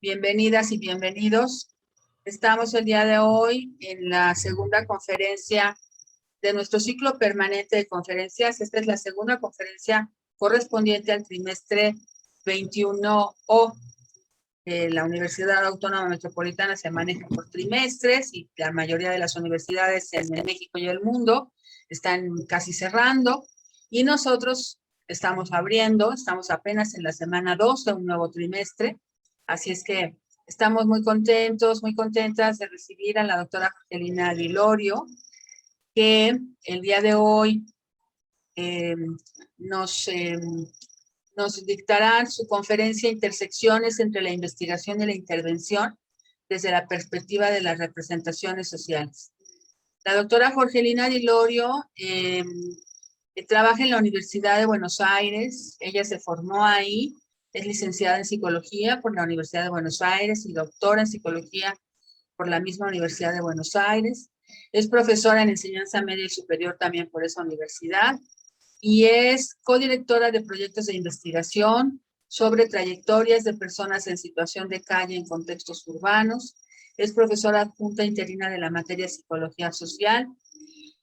Bienvenidas y bienvenidos. Estamos el día de hoy en la segunda conferencia de nuestro ciclo permanente de conferencias. Esta es la segunda conferencia correspondiente al trimestre 21O. La Universidad Autónoma Metropolitana se maneja por trimestres y la mayoría de las universidades en México y el mundo están casi cerrando y nosotros estamos abriendo, estamos apenas en la semana 2 de un nuevo trimestre. Así es que estamos muy contentos, muy contentas de recibir a la doctora Jorgelina Vilorio, que el día de hoy eh, nos, eh, nos dictará su conferencia Intersecciones entre la investigación y la intervención desde la perspectiva de las representaciones sociales. La doctora Jorgelina Vilorio trabaja en la Universidad de Buenos Aires. Ella se formó ahí. Es licenciada en psicología por la Universidad de Buenos Aires y doctora en psicología por la misma Universidad de Buenos Aires. Es profesora en enseñanza media y superior también por esa universidad y es codirectora de proyectos de investigación sobre trayectorias de personas en situación de calle en contextos urbanos. Es profesora adjunta interina de la materia Psicología Social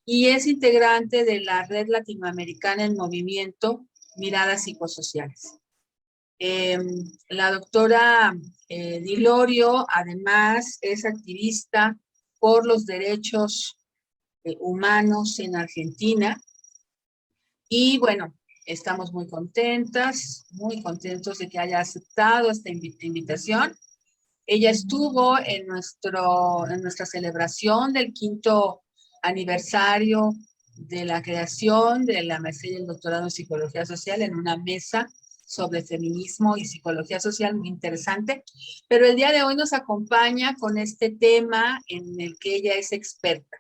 y es integrante de la Red Latinoamericana en Movimiento, Miradas Psicosociales. La doctora Vilorio, además, es activista por los derechos humanos en Argentina. Y bueno, estamos muy contentos de que haya aceptado esta invitación. Ella estuvo en nuestra celebración del 5º aniversario de la creación de la maestría y el doctorado en Psicología Social en una mesa sobre feminismo y psicología social muy interesante, pero el día de hoy nos acompaña con este tema en el que ella es experta.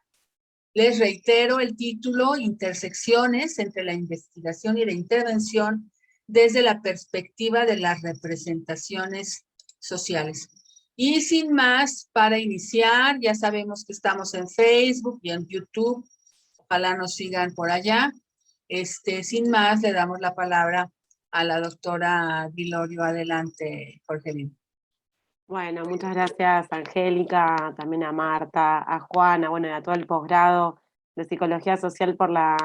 Les reitero el título, Intersecciones entre la investigación y la intervención desde la perspectiva de las representaciones sociales. Y sin más, para iniciar, ya sabemos que estamos en Facebook y en YouTube, ojalá nos sigan por allá. Sin más, le damos la palabra a la doctora Vilorio. Adelante, Jorgelina. Bueno, muchas gracias, Angélica, también a Marta, a Juana, bueno, y a todo el posgrado de Psicología Social por la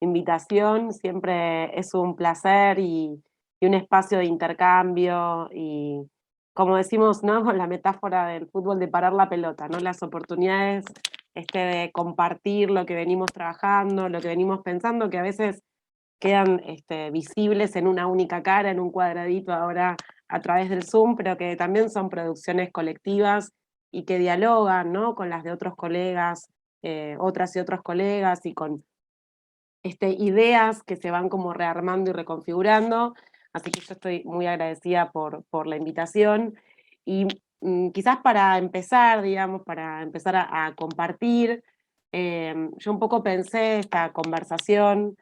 invitación. Siempre es un placer y un espacio de intercambio y, como decimos, ¿no?, con la metáfora del fútbol, de parar la pelota, ¿no? Las oportunidades de compartir lo que venimos trabajando, lo que venimos pensando, que a veces quedan visibles en una única cara, en un cuadradito ahora a través del Zoom, pero que también son producciones colectivas y que dialogan, ¿no?, con las de otros colegas, otras y otros colegas, y con ideas que se van como rearmando y reconfigurando. Así que yo estoy muy agradecida por la invitación. Y quizás para empezar, digamos, para empezar a compartir, yo un poco pensé esta conversación,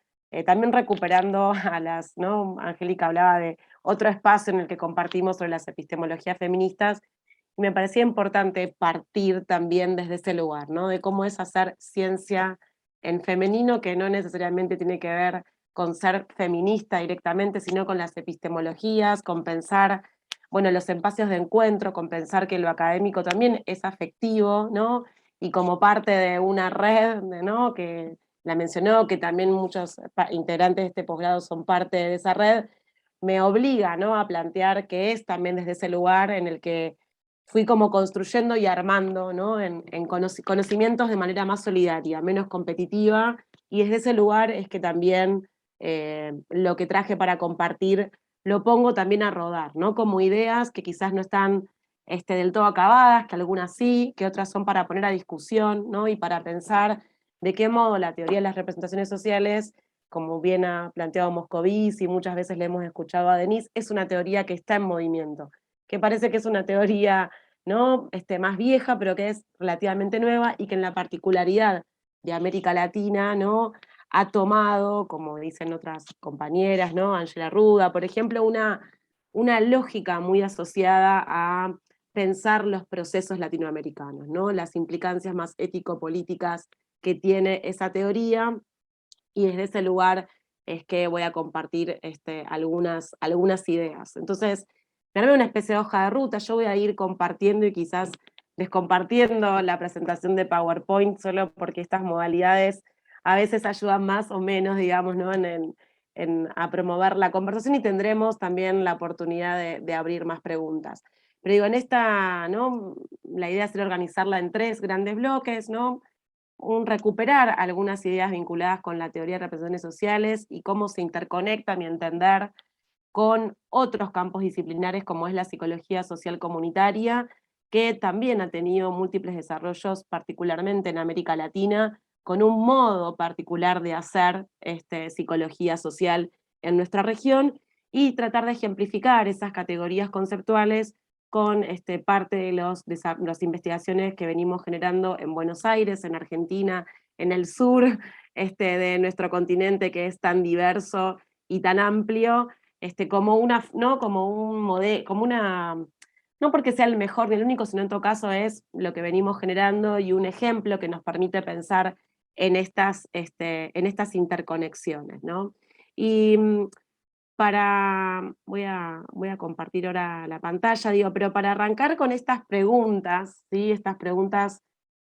también recuperando a las, ¿no? Angélica hablaba de otro espacio en el que compartimos sobre las epistemologías feministas, y me parecía importante partir también desde ese lugar, ¿no?, de cómo es hacer ciencia en femenino, que no necesariamente tiene que ver con ser feminista directamente, sino con las epistemologías, con pensar, bueno, los espacios de encuentro, con pensar que lo académico también es afectivo, ¿no?, y como parte de una red, ¿no?, que la mencionó, que también muchos integrantes de este posgrado son parte de esa red, me obliga, ¿no?, a plantear que es también desde ese lugar en el que fui como construyendo y armando, ¿no?, en conocimientos de manera más solidaria, menos competitiva, y desde ese lugar es que también lo que traje para compartir lo pongo también a rodar, ¿no?, como ideas que quizás no están del todo acabadas, que algunas sí, que otras son para poner a discusión, ¿no?, y para pensar de qué modo la teoría de las representaciones sociales, como bien ha planteado Moscovici, y muchas veces le hemos escuchado a Denise, es una teoría que está en movimiento, que parece que es una teoría, ¿no?, más vieja, pero que es relativamente nueva, y que en la particularidad de América Latina, ¿no?, ha tomado, como dicen otras compañeras, ¿no?, Ángela Ruda, por ejemplo, una lógica muy asociada a pensar los procesos latinoamericanos, ¿no?, las implicancias más ético-políticas que tiene esa teoría, y desde ese lugar es que voy a compartir algunas ideas. Entonces, me armé una especie de hoja de ruta. Yo voy a ir compartiendo y quizás descompartiendo la presentación de PowerPoint, solo porque estas modalidades a veces ayudan más o menos, digamos, ¿no? A promover la conversación, y tendremos también la oportunidad de abrir más preguntas. Pero digo, en esta, ¿no? La idea es organizarla en 3 grandes bloques, ¿no? Recuperar algunas ideas vinculadas con la teoría de representaciones sociales y cómo se interconecta, a mi entender, con otros campos disciplinares como es la psicología social comunitaria, que también ha tenido múltiples desarrollos, particularmente en América Latina, con un modo particular de hacer psicología social en nuestra región, y tratar de ejemplificar esas categorías conceptuales con parte de las investigaciones que venimos generando en Buenos Aires, en Argentina, en el sur de nuestro continente, que es tan diverso y tan amplio, como una, ¿no? Como un modelo, como una, no porque sea el mejor ni el único, sino en todo caso es lo que venimos generando y un ejemplo que nos permite pensar en estas interconexiones, ¿no? Y voy a compartir ahora la pantalla, digo, pero para arrancar con estas preguntas, ¿sí? Estas preguntas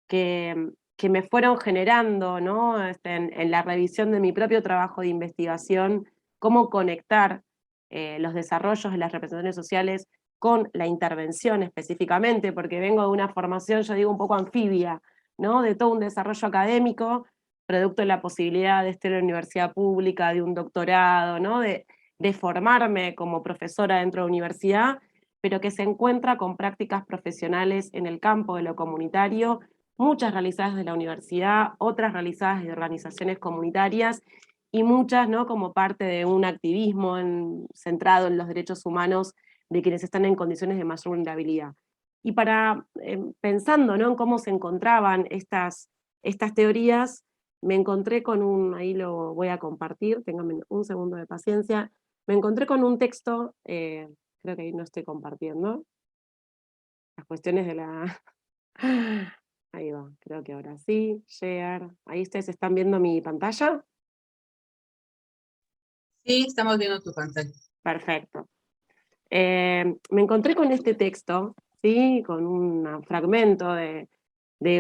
que me fueron generando, ¿no? En la revisión de mi propio trabajo de investigación, cómo conectar los desarrollos de las representaciones sociales con la intervención específicamente, porque vengo de una formación, yo digo, un poco anfibia, ¿no? De todo un desarrollo académico, producto de la posibilidad de estar en la universidad pública, de un doctorado, ¿no? De formarme como profesora dentro de la universidad, pero que se encuentra con prácticas profesionales en el campo de lo comunitario, muchas realizadas de la universidad, otras realizadas de organizaciones comunitarias, y muchas, ¿no? Como parte de un activismo centrado en los derechos humanos de quienes están en condiciones de mayor vulnerabilidad. Y pensando, ¿no? En cómo se encontraban estas teorías, me encontré con ahí lo voy a compartir, ténganme un segundo de paciencia, me encontré con un texto, creo que ahí no estoy compartiendo, las cuestiones de la... Ahí va, creo que ahora sí, share. Ahí ustedes están viendo mi pantalla. Sí, estamos viendo tu pantalla. Perfecto. Me encontré con este texto, ¿sí? Con un fragmento de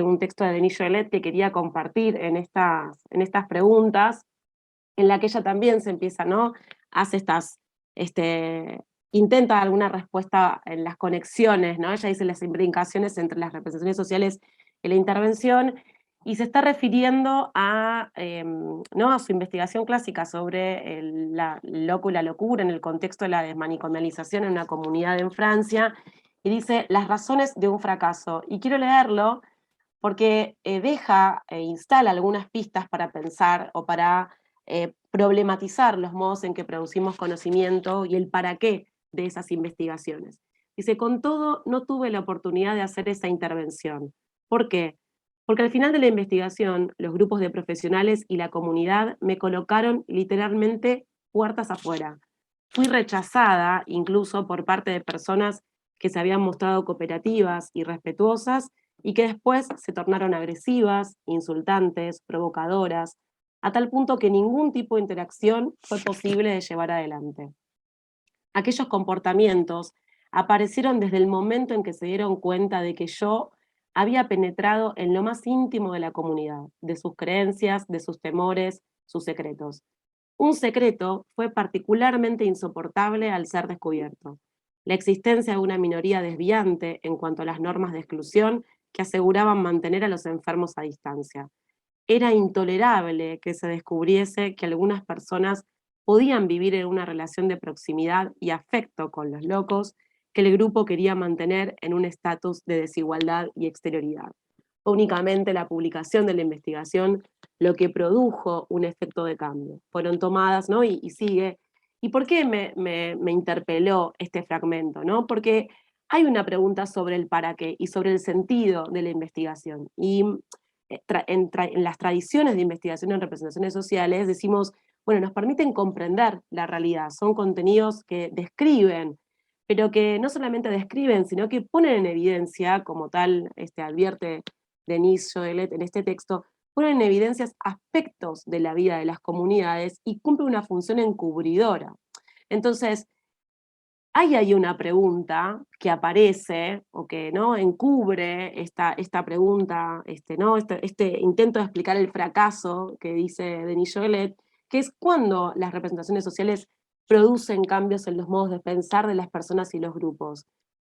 un texto de Denis Joelet que quería compartir en estas preguntas, en la que ella también se empieza, ¿no? Hace intenta alguna respuesta en las conexiones, ¿no? Ella dice las imbricaciones entre las representaciones sociales y la intervención, y se está refiriendo ¿no? A su investigación clásica sobre el loco y la locura en el contexto de la desmanicomialización en una comunidad en Francia, y dice las razones de un fracaso. Y quiero leerlo porque instala algunas pistas para pensar o para problematizar los modos en que producimos conocimiento y el para qué de esas investigaciones. Dice, con todo, no tuve la oportunidad de hacer esa intervención. ¿Por qué? Porque al final de la investigación, los grupos de profesionales y la comunidad me colocaron literalmente puertas afuera. Fui rechazada incluso por parte de personas que se habían mostrado cooperativas y respetuosas, y que después se tornaron agresivas, insultantes, provocadoras, a tal punto que ningún tipo de interacción fue posible de llevar adelante. Aquellos comportamientos aparecieron desde el momento en que se dieron cuenta de que yo había penetrado en lo más íntimo de la comunidad, de sus creencias, de sus temores, sus secretos. Un secreto fue particularmente insoportable al ser descubierto: la existencia de una minoría desviante en cuanto a las normas de exclusión que aseguraban mantener a los enfermos a distancia. Era intolerable que se descubriese que algunas personas podían vivir en una relación de proximidad y afecto con los locos que el grupo quería mantener en un estatus de desigualdad y exterioridad. Únicamente la publicación de la investigación lo que produjo un efecto de cambio. Fueron tomadas, ¿no? Y sigue. ¿Y por qué me interpeló este fragmento, ¿no? Porque hay una pregunta sobre el para qué y sobre el sentido de la investigación. Y en las tradiciones de investigación en representaciones sociales decimos, bueno, nos permiten comprender la realidad, son contenidos que describen, pero que no solamente describen, sino que ponen en evidencia, como tal advierte Denis Joelet en este texto, ponen en evidencia aspectos de la vida de las comunidades y cumplen una función encubridora. Entonces, hay ahí una pregunta que aparece, o que, ¿no?, encubre esta pregunta, ¿no?, este intento de explicar el fracaso que dice Denis Joelet, que es cuando las representaciones sociales producen cambios en los modos de pensar de las personas y los grupos.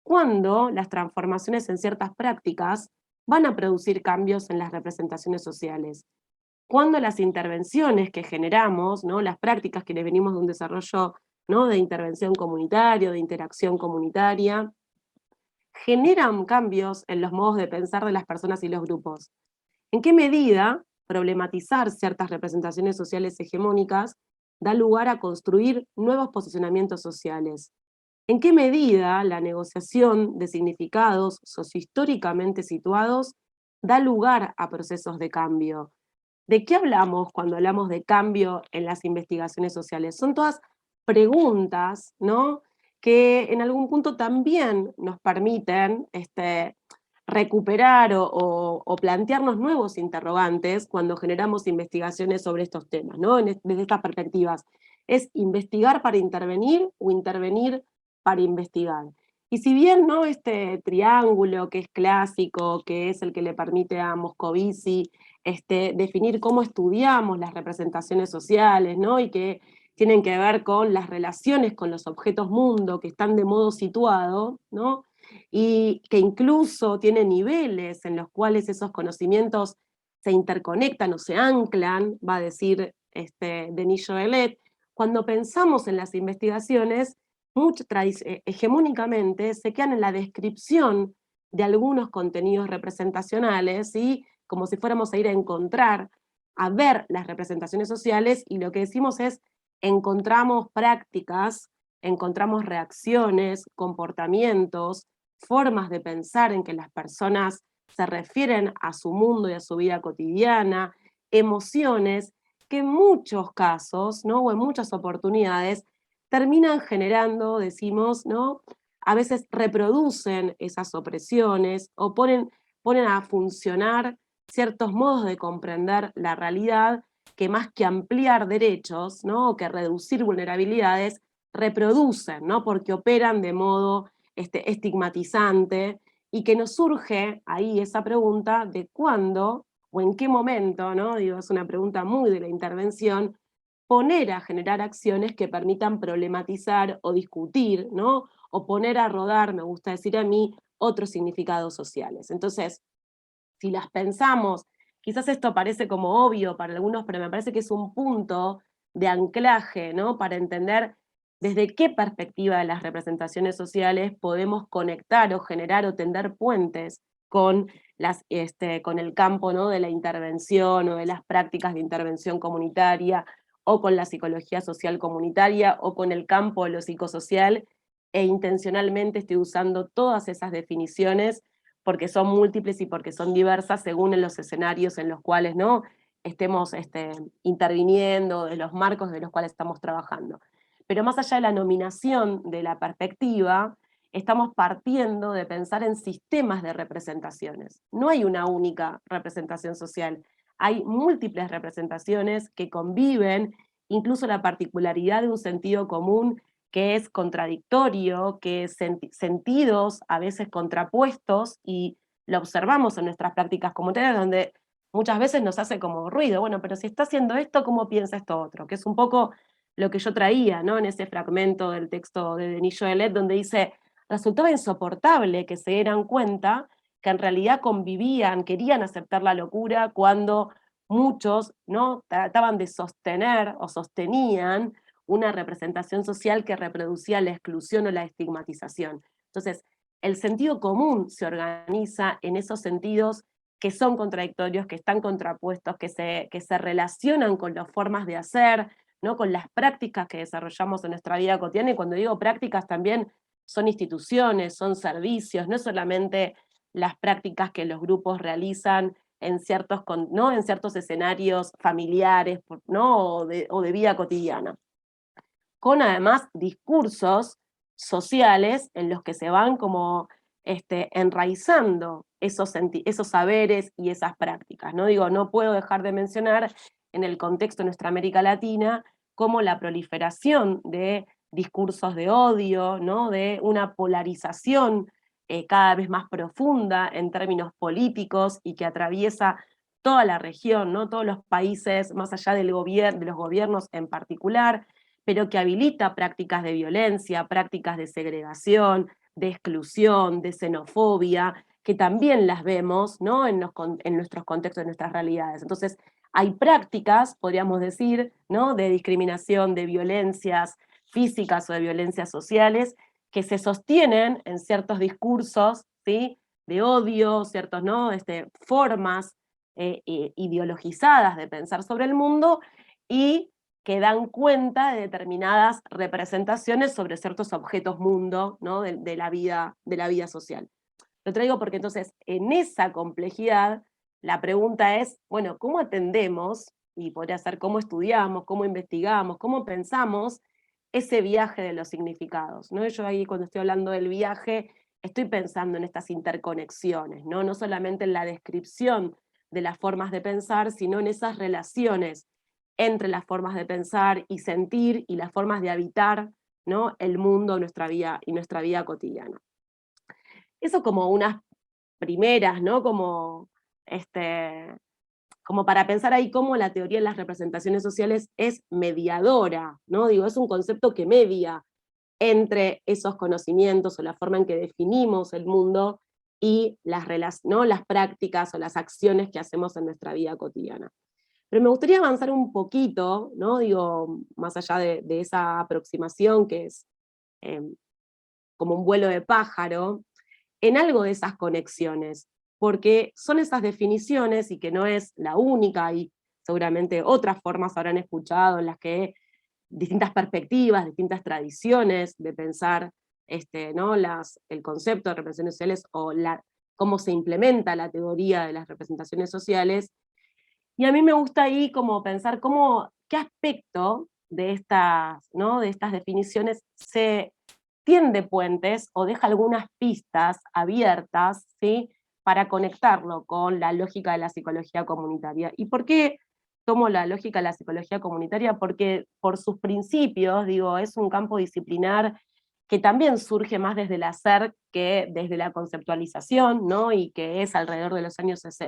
Cuando las transformaciones en ciertas prácticas van a producir cambios en las representaciones sociales. Cuando las intervenciones que generamos, ¿no?, las prácticas que les venimos de un desarrollo, ¿no?, de intervención comunitaria, de interacción comunitaria, generan cambios en los modos de pensar de las personas y los grupos. ¿En qué medida problematizar ciertas representaciones sociales hegemónicas da lugar a construir nuevos posicionamientos sociales? ¿En qué medida la negociación de significados sociohistóricamente situados da lugar a procesos de cambio? ¿De qué hablamos cuando hablamos de cambio en las investigaciones sociales? Son todas preguntas, ¿no?, que en algún punto también nos permiten recuperar o plantearnos nuevos interrogantes cuando generamos investigaciones sobre estos temas, ¿no?, desde estas perspectivas. ¿Es investigar para intervenir o intervenir para investigar? Y si bien, ¿no?, este triángulo que es clásico, que es el que le permite a Moscovici definir cómo estudiamos las representaciones sociales, ¿no?, y que tienen que ver con las relaciones con los objetos mundo que están de modo situado, ¿no?, y que incluso tiene niveles en los cuales esos conocimientos se interconectan o se anclan, va a decir Denis Joelet. Cuando pensamos en las investigaciones, hegemónicamente se quedan en la descripción de algunos contenidos representacionales, y como si fuéramos a ir a encontrar, a ver las representaciones sociales, y lo que decimos es, encontramos prácticas, encontramos reacciones, comportamientos, formas de pensar en que las personas se refieren a su mundo y a su vida cotidiana, emociones que en muchos casos, ¿no?, o en muchas oportunidades, terminan generando, decimos, ¿no?, a veces reproducen esas opresiones o ponen a funcionar ciertos modos de comprender la realidad que, más que ampliar derechos, ¿no?, o que reducir vulnerabilidades, reproducen, ¿no?, porque operan de modo estigmatizante, y que nos surge ahí esa pregunta de cuándo o en qué momento, ¿no?, digo, es una pregunta muy de la intervención, poner a generar acciones que permitan problematizar o discutir, ¿no?, o poner a rodar, me gusta decir a mí, otros significados sociales. Entonces, si las pensamos, quizás esto parece como obvio para algunos, pero me parece que es un punto de anclaje, ¿no?, para entender desde qué perspectiva de las representaciones sociales podemos conectar o generar o tender puentes con, con el campo, ¿no?, de la intervención o de las prácticas de intervención comunitaria, o con la psicología social comunitaria, o con el campo de lo psicosocial, e intencionalmente estoy usando todas esas definiciones porque son múltiples y porque son diversas según en los escenarios en los cuales, ¿no?, estemos interviniendo, de los marcos de los cuales estamos trabajando. Pero más allá de la nominación de la perspectiva, estamos partiendo de pensar en sistemas de representaciones. No hay una única representación social, hay múltiples representaciones que conviven, incluso la particularidad de un sentido común que es contradictorio, que sentidos a veces contrapuestos, y lo observamos en nuestras prácticas comunitarias, donde muchas veces nos hace como ruido, bueno, pero si está haciendo esto, ¿cómo piensa esto otro? Que es un poco lo que yo traía, ¿no?, en ese fragmento del texto de Denis Joelet, donde dice, resultaba insoportable que se dieran cuenta que en realidad convivían, querían aceptar la locura cuando muchos, ¿no?, trataban de sostener o sostenían una representación social que reproducía la exclusión o la estigmatización. Entonces, el sentido común se organiza en esos sentidos que son contradictorios, que están contrapuestos, que se relacionan con las formas de hacer, ¿no?, con las prácticas que desarrollamos en nuestra vida cotidiana, y cuando digo prácticas también son instituciones, son servicios, no solamente las prácticas que los grupos realizan en ciertos, ¿no?, en ciertos escenarios familiares, ¿no?, o de vida cotidiana, con además discursos sociales en los que se van como enraizando esos saberes y esas prácticas, ¿no? Digo, no puedo dejar de mencionar en el contexto de nuestra América Latina cómo la proliferación de discursos de odio, ¿no? De una polarización cada vez más profunda en términos políticos y que atraviesa toda la región, ¿no? Todos los países, más allá de los gobiernos en particular, pero que habilita prácticas de violencia, prácticas de segregación, de exclusión, de xenofobia, que también las vemos, ¿no? en nuestros contextos, en nuestras realidades. Entonces, hay prácticas, podríamos decir, ¿no? De discriminación, de violencias físicas o de violencias sociales, que se sostienen en ciertos discursos, ¿sí? De odio, ciertas, ¿no? Formas ideologizadas de pensar sobre el mundo, y que dan cuenta de determinadas representaciones sobre ciertos objetos mundo, ¿no? de la vida social. Lo traigo porque entonces en esa complejidad la pregunta es, bueno, ¿cómo atendemos? Y podría ser cómo estudiamos, cómo investigamos, cómo pensamos ese viaje de los significados, ¿no? Yo ahí cuando estoy hablando del viaje estoy pensando en estas interconexiones, ¿no? No solamente en la descripción de las formas de pensar, sino en esas relaciones entre las formas de pensar y sentir y las formas de habitar, ¿no? El mundo, nuestra vida cotidiana. Eso como unas primeras, ¿no? Como para pensar ahí cómo la teoría de las representaciones sociales es mediadora, ¿no? Digo, es un concepto que media entre esos conocimientos o la forma en que definimos el mundo y ¿no? las prácticas o las acciones que hacemos en nuestra vida cotidiana. Pero me gustaría avanzar un poquito, ¿no? Digo, más allá de esa aproximación que es eh, como un vuelo de pájaro, en algo de esas conexiones, porque son esas definiciones, y que no es la única, y seguramente otras formas habrán escuchado en las que distintas perspectivas, distintas tradiciones de pensar ¿no? El concepto de representaciones sociales o cómo se implementa la teoría de las representaciones sociales. Y a mí me gusta ahí como pensar qué aspecto ¿no? de estas definiciones se tiende puentes o deja algunas pistas abiertas, ¿sí? Para conectarlo con la lógica de la psicología comunitaria. ¿Y por qué tomo la lógica de la psicología comunitaria? Porque por sus principios, digo, es un campo disciplinar que también surge más desde el hacer que desde la conceptualización, ¿no? Y que es alrededor de los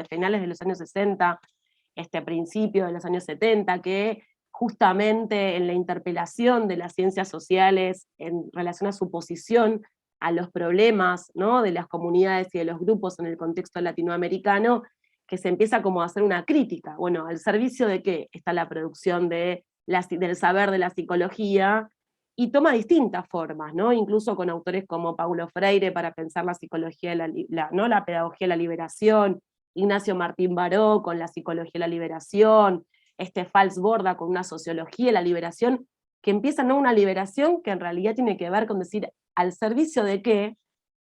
finales de los años 60, principio de los años 70, que justamente en la interpelación de las ciencias sociales en relación a su posición a los problemas, ¿no? de las comunidades y de los grupos en el contexto latinoamericano, que se empieza como a hacer una crítica. Bueno, ¿al servicio de qué está la producción del saber de la psicología? Y toma distintas formas, ¿no? Incluso con autores como Paulo Freire para pensar la psicología, ¿no? la pedagogía de la liberación, Ignacio Martín Baró con la psicología de la liberación, Fals Borda con una sociología de la liberación, que empieza ¿no? una liberación que en realidad tiene que ver con decir al servicio de qué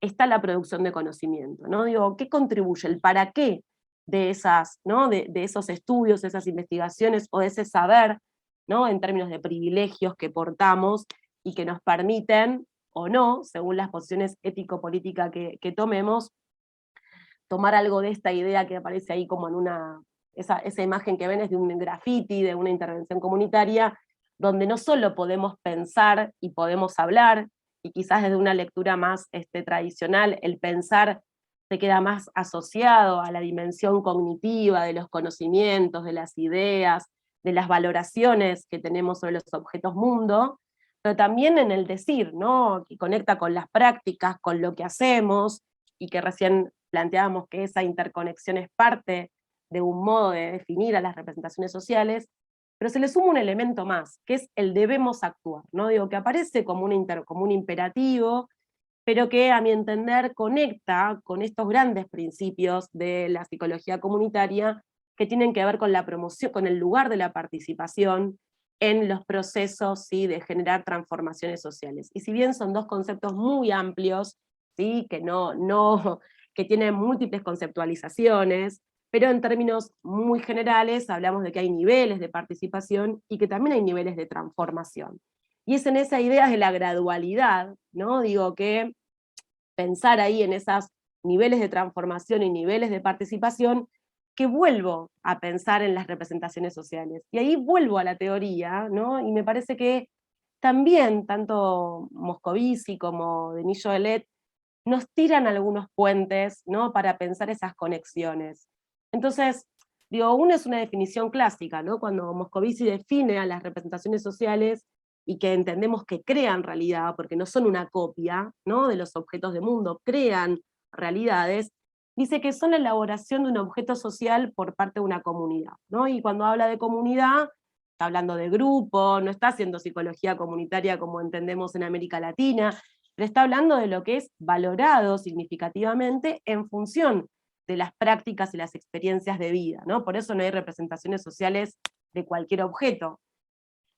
está la producción de conocimiento, ¿no? Digo, ¿qué contribuye? ¿El para qué de ¿no? de esos estudios, esas investigaciones o de ese saber, ¿no? en términos de privilegios que portamos y que nos permiten o no, según las posiciones ético-políticas que tomemos, tomar algo de esta idea que aparece ahí como en esa imagen que ven es de un graffiti, de una intervención comunitaria, donde no solo podemos pensar y podemos hablar, y quizás desde una lectura más tradicional, el pensar se queda más asociado a la dimensión cognitiva de los conocimientos, de las ideas, de las valoraciones que tenemos sobre los objetos mundo, pero también en el decir, ¿no? que conecta con las prácticas, con lo que hacemos, y que recién planteábamos que esa interconexión es parte de un modo de definir a las representaciones sociales, pero se le suma un elemento más, que es el debemos actuar, ¿no? Digo, que aparece como un imperativo, pero que a mi entender conecta con estos grandes principios de la psicología comunitaria que tienen que ver con la promoción, con el lugar de la participación en los procesos, ¿sí? de generar transformaciones sociales. Y si bien son dos conceptos muy amplios, ¿sí? que tienen múltiples conceptualizaciones, pero en términos muy generales hablamos de que hay niveles de participación y que también hay niveles de transformación. Y es en esa idea de la gradualidad, ¿no? Digo que pensar ahí en esos niveles de transformación y niveles de participación, que vuelvo a pensar en las representaciones sociales. Y ahí vuelvo a la teoría, ¿no? Y me parece que también, tanto Moscovici como Denis Joelet, nos tiran algunos puentes, ¿no?, para pensar esas conexiones. Entonces, digo, una es una definición clásica, ¿no?, cuando Moscovici define a las representaciones sociales y que entendemos que crean realidad, porque no son una copia, ¿no?, de los objetos de mundo, crean realidades, dice que son la elaboración de un objeto social por parte de una comunidad, ¿no? Y cuando habla de comunidad, está hablando de grupo, no está haciendo psicología comunitaria como entendemos en América Latina, pero está hablando de lo que es valorado significativamente en función de las prácticas y las experiencias de vida, ¿no? Por eso no hay representaciones sociales de cualquier objeto.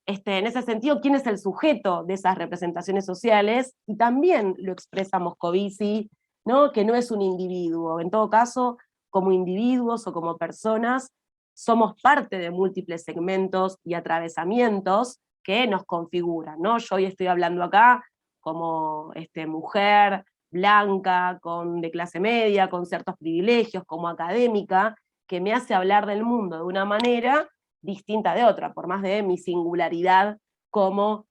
En ese sentido, ¿quién es el sujeto de esas representaciones sociales? Y también lo expresa Moscovici, ¿no?, que no es un individuo. En todo caso, como individuos o como personas, somos parte de múltiples segmentos y atravesamientos que nos configuran, ¿no? Yo hoy estoy hablando acá como mujer blanca, de clase media, con ciertos privilegios, como académica, que me hace hablar del mundo de una manera distinta de otra, por más de mi singularidad como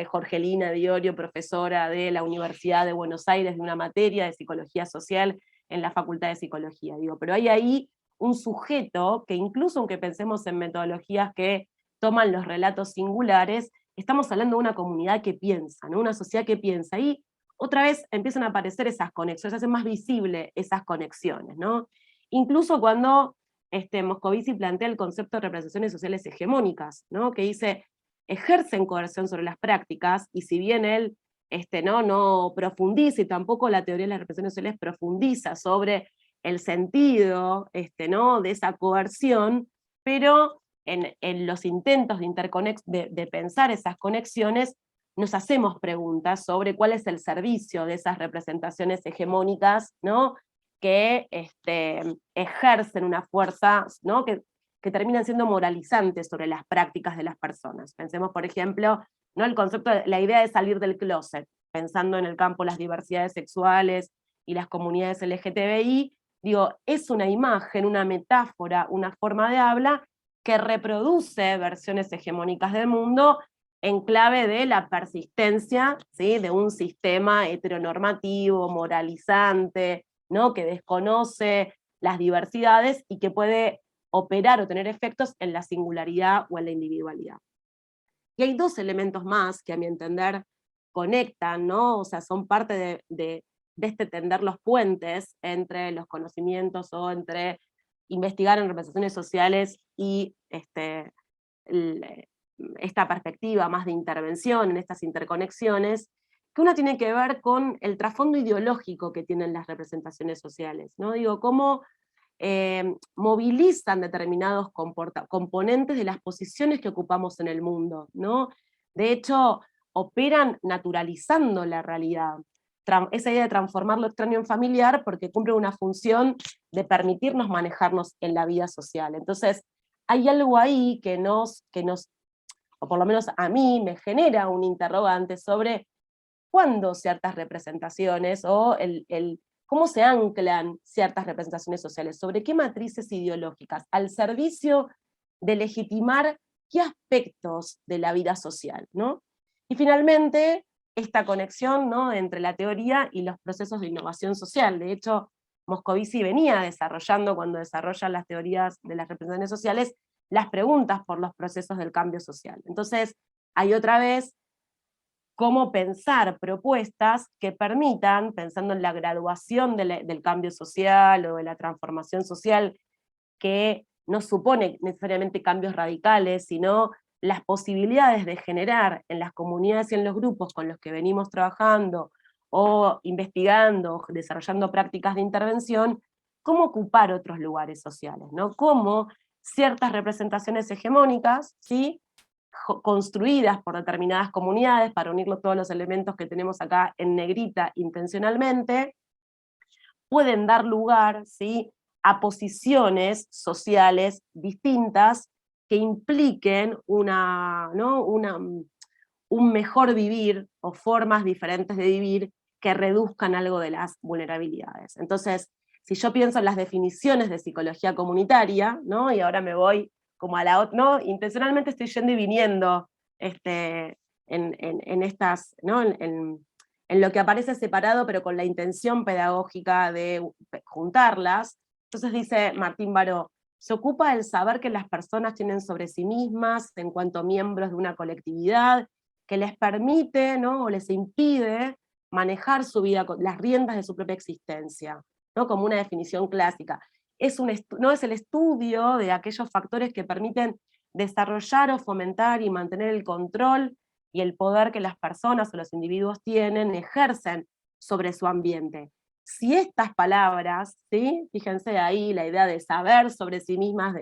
Jorgelina Diorio, profesora de la Universidad de Buenos Aires de una materia de psicología social en la Facultad de Psicología. Digo, pero hay ahí un sujeto que incluso aunque pensemos en metodologías que toman los relatos singulares, estamos hablando de una comunidad que piensa, ¿no?, una sociedad que piensa, y otra vez empiezan a aparecer esas conexiones, se hacen más visibles esas conexiones, ¿no? Incluso cuando Moscovici plantea el concepto de representaciones sociales hegemónicas, ¿no?, que dice, ejercen coerción sobre las prácticas, y si bien él no profundiza, y tampoco la teoría de las representaciones sociales profundiza sobre el sentido ¿no?, de esa coerción, pero en los intentos de pensar esas conexiones, nos hacemos preguntas sobre cuál es el servicio de esas representaciones hegemónicas, ¿no?, que ejercen una fuerza, ¿no?, que terminan siendo moralizantes sobre las prácticas de las personas. Pensemos, por ejemplo, ¿no?, el concepto, la idea de salir del closet, pensando en el campo las diversidades sexuales y las comunidades LGTBI, digo, es una imagen, una metáfora, una forma de habla que reproduce versiones hegemónicas del mundo en clave de la persistencia, ¿sí?, de un sistema heteronormativo, moralizante, ¿no?, que desconoce las diversidades y que puede operar o tener efectos en la singularidad o en la individualidad. Y hay dos elementos más que a mi entender conectan, ¿no?, o sea, son parte de tender los puentes entre los conocimientos o entre investigar en representaciones sociales y esta perspectiva más de intervención en estas interconexiones, que una tiene que ver con el trasfondo ideológico que tienen las representaciones sociales, ¿no? Digo, cómo movilizan determinados componentes de las posiciones que ocupamos en el mundo, ¿no? De hecho, operan naturalizando la realidad. Esa idea de transformar lo extraño en familiar, porque cumple una función de permitirnos manejarnos en la vida social. Entonces, hay algo ahí que o por lo menos a mí, me genera un interrogante sobre cuándo ciertas representaciones, o cómo se anclan ciertas representaciones sociales, sobre qué matrices ideológicas, al servicio de legitimar qué aspectos de la vida social, ¿no? Y finalmente, esta conexión, ¿no?, entre la teoría y los procesos de innovación social. De hecho, Moscovici venía desarrollando, cuando desarrolla las teorías de las representaciones sociales, las preguntas por los procesos del cambio social. Entonces, hay otra vez cómo pensar propuestas que permitan, pensando en la graduación del cambio social o de la transformación social, que no supone necesariamente cambios radicales, sino las posibilidades de generar en las comunidades y en los grupos con los que venimos trabajando o investigando, desarrollando prácticas de intervención, cómo ocupar otros lugares sociales, ¿no? Cómo ciertas representaciones hegemónicas, ¿sí?, construidas por determinadas comunidades, para unirlo todos los elementos que tenemos acá en negrita intencionalmente, pueden dar lugar, ¿sí?, a posiciones sociales distintas que impliquen un mejor vivir o formas diferentes de vivir que reduzcan algo de las vulnerabilidades. Entonces, si yo pienso en las definiciones de psicología comunitaria, ¿no?, y ahora me voy como a la otra, ¿no?, intencionalmente estoy yendo y viniendo en estas, ¿no? En lo que aparece separado, pero con la intención pedagógica de juntarlas. Entonces dice Martín Baró, se ocupa del saber que las personas tienen sobre sí mismas en cuanto miembros de una colectividad, que les permite, ¿no? O les impide manejar su vida, las riendas de su propia existencia, ¿no? Como una definición clásica. No es el estudio de aquellos factores que permiten desarrollar o fomentar y mantener el control y el poder que las personas o los individuos tienen, ejercen sobre su ambiente. Si estas palabras, ¿sí? Fíjense ahí la idea de saber sobre sí mismas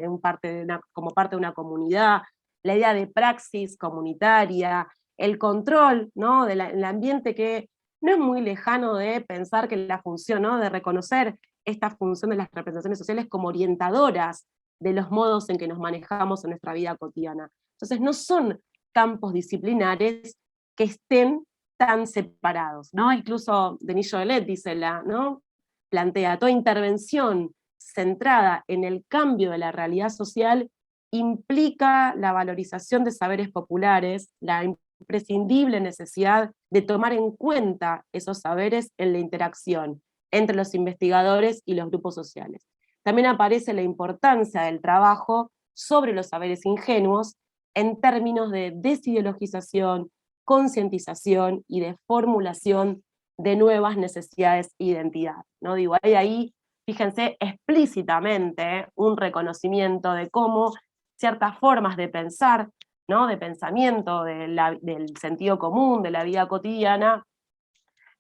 como parte de una comunidad, la idea de praxis comunitaria, el control, ¿no? Del ambiente, que no es muy lejano de pensar que la función, ¿no? De reconocer esta función de las representaciones sociales como orientadoras de los modos en que nos manejamos en nuestra vida cotidiana. Entonces no son campos disciplinares que estén tan separados, ¿no? Incluso Denis Jodelet dice, ¿no? Plantea, toda intervención centrada en el cambio de la realidad social implica la valorización de saberes populares, la imprescindible necesidad de tomar en cuenta esos saberes en la interacción entre los investigadores y los grupos sociales. También aparece la importancia del trabajo sobre los saberes ingenuos en términos de desideologización, concientización y de formulación de nuevas necesidades e identidad, ¿no? Digo, hay ahí, fíjense, explícitamente un reconocimiento de cómo ciertas formas de pensar, ¿no? De pensamiento del sentido común, de la vida cotidiana,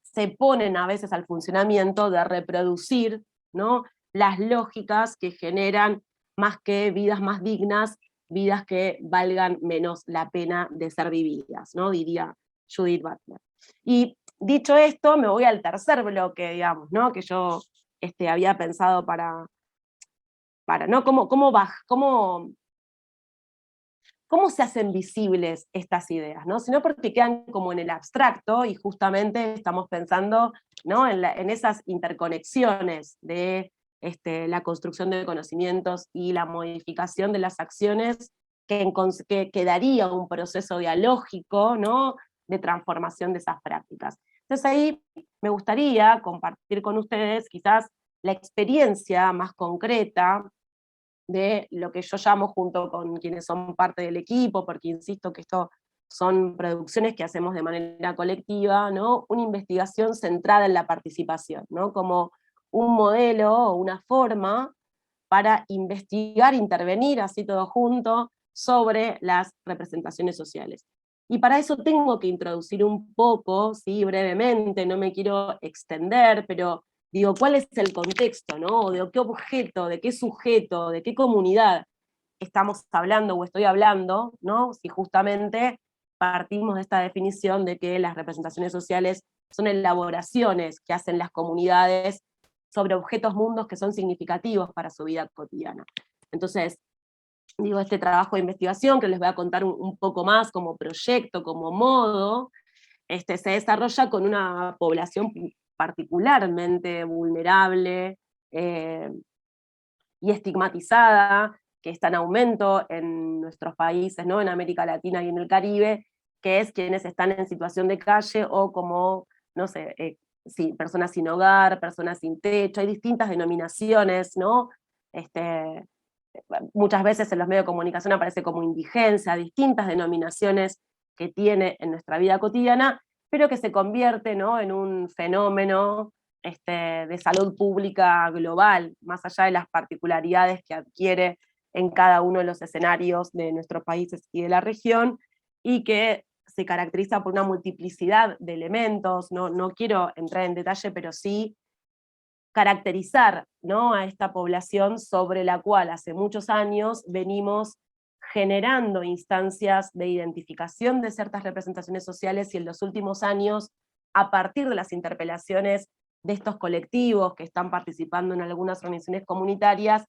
se ponen a veces al funcionamiento de reproducir, ¿no? Las lógicas que generan más que vidas más dignas, vidas que valgan menos la pena de ser vividas, ¿no? Diría Judith Butler. Y dicho esto, me voy al tercer bloque, digamos, ¿no? Que yo había pensado ¿no? ¿Cómo se hacen visibles estas ideas? ¿No? Sino porque quedan como en el abstracto, y justamente estamos pensando, ¿no? en esas interconexiones de la construcción de conocimientos y la modificación de las acciones que daría un proceso dialógico, ¿no? De transformación de esas prácticas. Entonces ahí me gustaría compartir con ustedes quizás la experiencia más concreta de lo que yo llamo, junto con quienes son parte del equipo, porque insisto que esto son producciones que hacemos de manera colectiva, ¿no? Una investigación centrada en la participación, ¿no? Como un modelo o una forma para investigar, intervenir así todo junto sobre las representaciones sociales. Y para eso tengo que introducir un poco, ¿sí? Brevemente, no me quiero extender, pero digo, ¿cuál es el contexto, ¿no? ¿De qué objeto, de qué sujeto, de qué comunidad estamos hablando o estoy hablando, ¿no? Si justamente partimos de esta definición de que las representaciones sociales son elaboraciones que hacen las comunidades sobre objetos mundos que son significativos para su vida cotidiana. Entonces, digo, este trabajo de investigación, que les voy a contar un poco más como proyecto, como modo, se desarrolla con una población particularmente vulnerable y estigmatizada, que está en aumento en nuestros países, ¿no? En América Latina y en el Caribe, que es quienes están en situación de calle o como, no sé, sí, personas sin hogar, personas sin techo, hay distintas denominaciones, ¿no? Muchas veces en los medios de comunicación aparece como indigencia, distintas denominaciones que tiene en nuestra vida cotidiana, pero que se convierte, ¿no? En un fenómeno de salud pública global, más allá de las particularidades que adquiere en cada uno de los escenarios de nuestros países y de la región, y que se caracteriza por una multiplicidad de elementos. No quiero entrar en detalle, pero sí caracterizar, ¿no? A esta población sobre la cual hace muchos años venimos generando instancias de identificación de ciertas representaciones sociales, y en los últimos años, a partir de las interpelaciones de estos colectivos que están participando en algunas organizaciones comunitarias,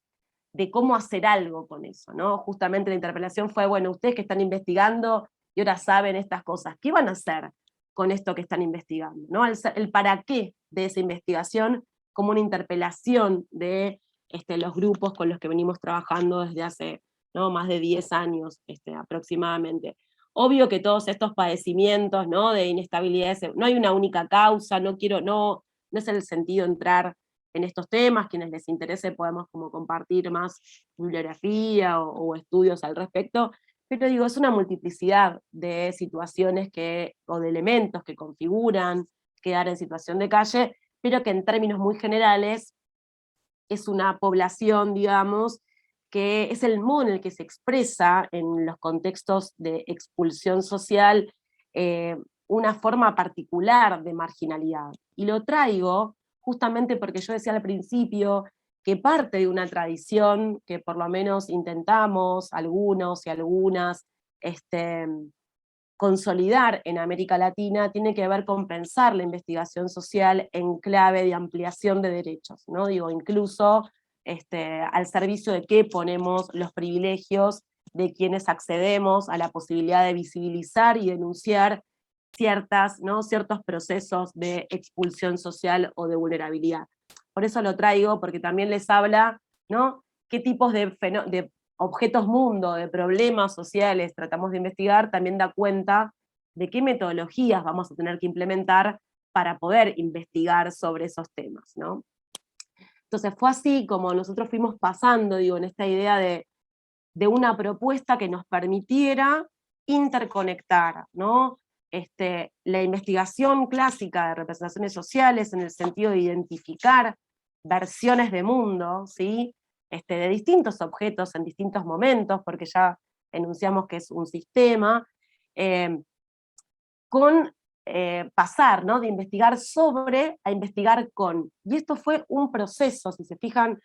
de cómo hacer algo con eso, ¿no? Justamente la interpelación fue, bueno, ustedes que están investigando y ahora saben estas cosas, ¿qué van a hacer con esto que están investigando? ¿No? El para qué de esa investigación, como una interpelación de los grupos con los que venimos trabajando desde hace, ¿no? Más de 10 años aproximadamente. obvio que todos estos padecimientos, ¿no? De inestabilidad, no hay una única causa, no es el sentido entrar en estos temas, quienes les interese podemos como compartir más bibliografía o estudios al respecto, pero digo, es una multiplicidad de situaciones o de elementos que configuran quedar en situación de calle, pero que en términos muy generales es una población, digamos, que es el modo en el que se expresa en los contextos de expulsión social una forma particular de marginalidad. Y lo traigo justamente porque yo decía al principio que parte de una tradición que por lo menos intentamos algunos y algunas consolidar en América Latina tiene que ver con pensar la investigación social en clave de ampliación de derechos, ¿no? Digo, incluso al servicio de qué ponemos los privilegios de quienes accedemos a la posibilidad de visibilizar y denunciar ciertos procesos de expulsión social o de vulnerabilidad. Por eso lo traigo, porque también les habla, ¿no? Qué tipos de objetos mundo, de problemas sociales tratamos de investigar, también da cuenta de qué metodologías vamos a tener que implementar para poder investigar sobre esos temas, ¿no? Entonces fue así como nosotros fuimos pasando, digo, en esta idea de una propuesta que nos permitiera interconectar, ¿no? La investigación clásica de representaciones sociales en el sentido de identificar versiones de mundo, ¿sí? De distintos objetos en distintos momentos, porque ya enunciamos que es un sistema, con pasar, ¿no? De investigar sobre a investigar con. Y esto fue un proceso, si se fijan,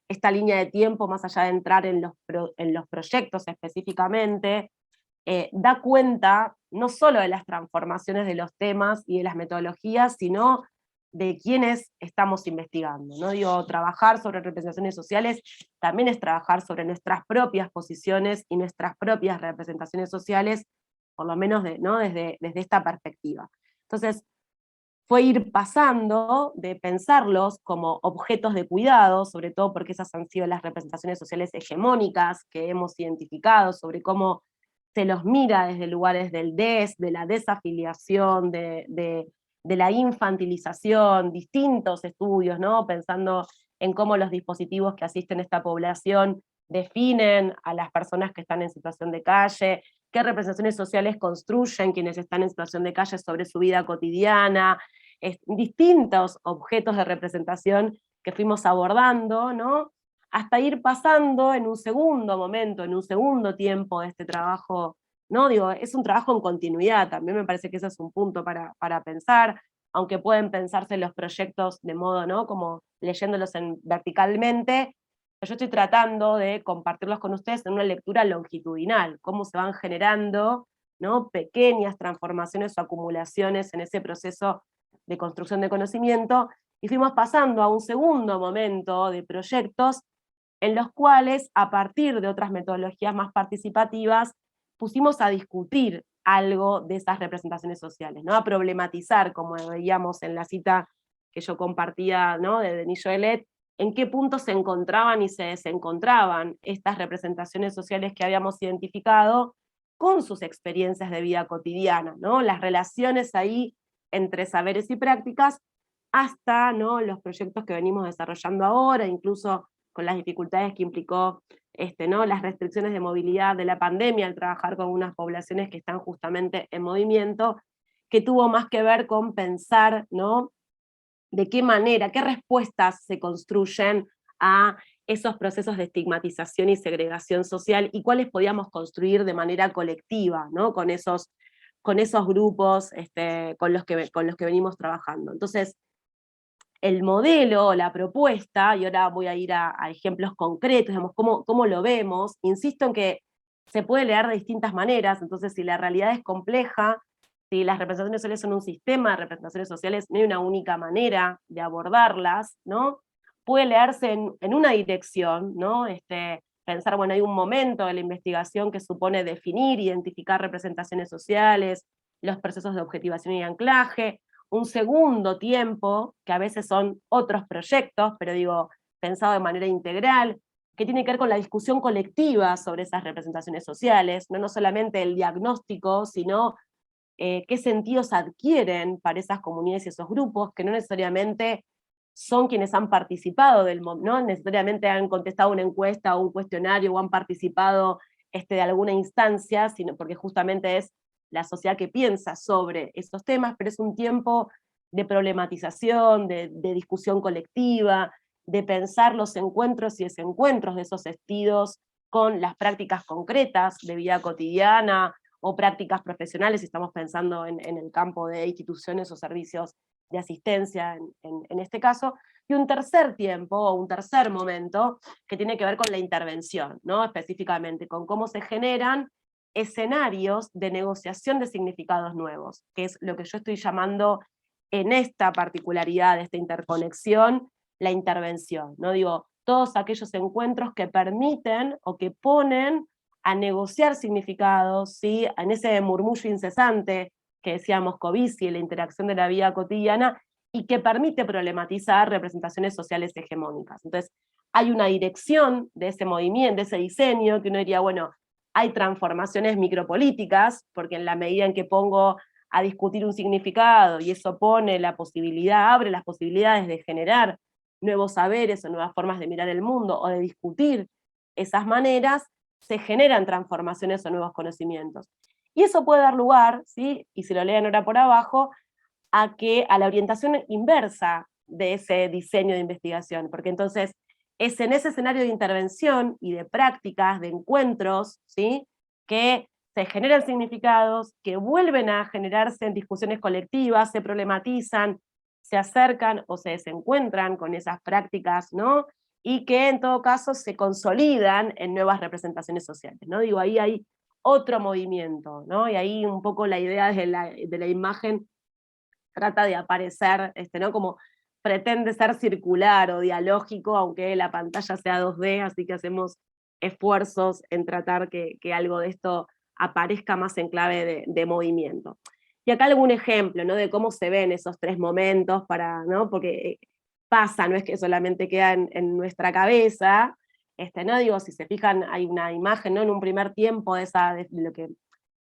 esta línea de tiempo, más allá de entrar en los proyectos específicamente, da cuenta no solo de las transformaciones de los temas y de las metodologías, sino de quienes estamos investigando, ¿no? Digo, trabajar sobre representaciones sociales también es trabajar sobre nuestras propias posiciones y nuestras propias representaciones sociales, por lo menos ¿no? desde esta perspectiva. Entonces, fue ir pasando de pensarlos como objetos de cuidado, sobre todo porque esas han sido las representaciones sociales hegemónicas que hemos identificado, sobre cómo se los mira desde lugares del de la desafiliación, de la infantilización, distintos estudios, ¿no? Pensando en cómo los dispositivos que asisten a esta población definen a las personas que están en situación de calle, qué representaciones sociales construyen quienes están en situación de calle sobre su vida cotidiana, distintos objetos de representación que fuimos abordando, ¿no? Hasta ir pasando en un segundo momento, en un segundo tiempo de este trabajo, ¿no? Digo, es un trabajo en continuidad, también me parece que ese es un punto para pensar, aunque pueden pensarse los proyectos de modo, ¿no? Como leyéndolos verticalmente, yo estoy tratando de compartirlos con ustedes en una lectura longitudinal, cómo se van generando, ¿no? Pequeñas transformaciones o acumulaciones en ese proceso de construcción de conocimiento, y fuimos pasando a un segundo momento de proyectos en los cuales, a partir de otras metodologías más participativas, pusimos a discutir algo de esas representaciones sociales, ¿no? A problematizar, como veíamos en la cita que yo compartía, ¿no? De Denis Joelet, en qué puntos se encontraban y se desencontraban estas representaciones sociales que habíamos identificado con sus experiencias de vida cotidiana, ¿no? Las relaciones ahí entre saberes y prácticas, hasta, ¿no? Los proyectos que venimos desarrollando ahora, incluso con las dificultades que implicó ¿no? Las restricciones de movilidad de la pandemia al trabajar con unas poblaciones que están justamente en movimiento, que tuvo más que ver con pensar, ¿no? De qué manera, qué respuestas se construyen a esos procesos de estigmatización y segregación social, y cuáles podíamos construir de manera colectiva, ¿no? Con esos grupos con los que venimos trabajando. Entonces, el modelo, la propuesta, y ahora voy a ir a ejemplos concretos, digamos, cómo lo vemos, insisto en que se puede leer de distintas maneras, entonces si la realidad es compleja, si las representaciones sociales son un sistema de representaciones sociales, no hay una única manera de abordarlas, ¿no? Puede leerse en una dirección, ¿no? Pensar, bueno, hay un momento de la investigación que supone definir, identificar representaciones sociales, los procesos de objetivación y anclaje, un segundo tiempo, que a veces son otros proyectos, pero digo, pensado de manera integral, que tiene que ver con la discusión colectiva sobre esas representaciones sociales, no solamente el diagnóstico, sino qué sentidos adquieren para esas comunidades y esos grupos, que no necesariamente son quienes han participado no necesariamente han contestado una encuesta o un cuestionario o han participado de alguna instancia, sino porque justamente es la sociedad que piensa sobre esos temas, pero es un tiempo de problematización, de discusión colectiva, de pensar los encuentros y desencuentros de esos estilos con las prácticas concretas de vida cotidiana o prácticas profesionales, si estamos pensando en el campo de instituciones o servicios de asistencia en este caso, y un tercer tiempo, o un tercer momento, que tiene que ver con la intervención, ¿no? Específicamente con cómo se generan escenarios de negociación de significados nuevos, que es lo que yo estoy llamando en esta particularidad, de esta interconexión, la intervención, ¿no? Digo, todos aquellos encuentros que permiten o que ponen a negociar significados, ¿sí? En ese murmullo incesante que decía Moscovici, la interacción de la vida cotidiana, y que permite problematizar representaciones sociales hegemónicas. Entonces, hay una dirección de ese movimiento, de ese diseño, que uno diría, bueno, hay transformaciones micropolíticas, porque en la medida en que pongo a discutir un significado, y eso pone la posibilidad, abre las posibilidades de generar nuevos saberes o nuevas formas de mirar el mundo, o de discutir esas maneras, se generan transformaciones o nuevos conocimientos. Y eso puede dar lugar, ¿sí? Y si lo leen ahora por abajo, a la orientación inversa de ese diseño de investigación, porque entonces es en ese escenario de intervención y de prácticas, de encuentros, ¿sí? Que se generan significados, que vuelven a generarse en discusiones colectivas, se problematizan, se acercan o se desencuentran con esas prácticas, ¿no? Y que en todo caso se consolidan en nuevas representaciones sociales, ¿no? Digo, ahí hay otro movimiento, ¿no? Y ahí un poco la idea de la imagen trata de aparecer, ¿no? Como pretende ser circular o dialógico, aunque la pantalla sea 2D, así que hacemos esfuerzos en tratar que algo de esto aparezca más en clave de movimiento. Y acá algún ejemplo, ¿no? De cómo se ven esos tres momentos, ¿no? Porque pasa, no es que solamente queda en nuestra cabeza, ¿no? Digo, si se fijan, hay una imagen, ¿no? En un primer tiempo de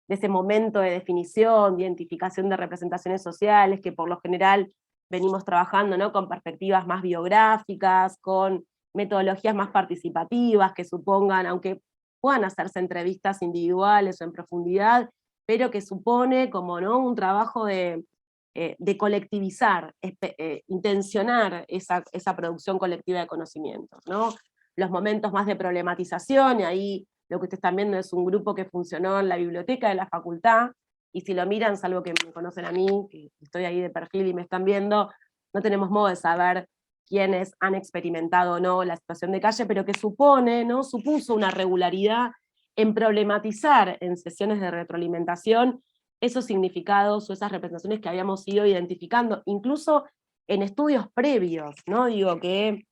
ese momento de definición, de identificación de representaciones sociales, que por lo general venimos trabajando, ¿no? Con perspectivas más biográficas, con metodologías más participativas, que supongan, aunque puedan hacerse entrevistas individuales o en profundidad, pero que supone como, ¿no? Un trabajo de colectivizar, intencionar esa producción colectiva de conocimientos, ¿no? Los momentos más de problematización, y ahí lo que ustedes están viendo es un grupo que funcionó en la biblioteca de la facultad, y si lo miran, salvo que me conocen a mí, que estoy ahí de perfil y me están viendo, no tenemos modo de saber quiénes han experimentado o no la situación de calle, pero que supone, ¿no? Supuso una regularidad en problematizar en sesiones de retroalimentación esos significados o esas representaciones que habíamos ido identificando, incluso en estudios previos, ¿no? Digo que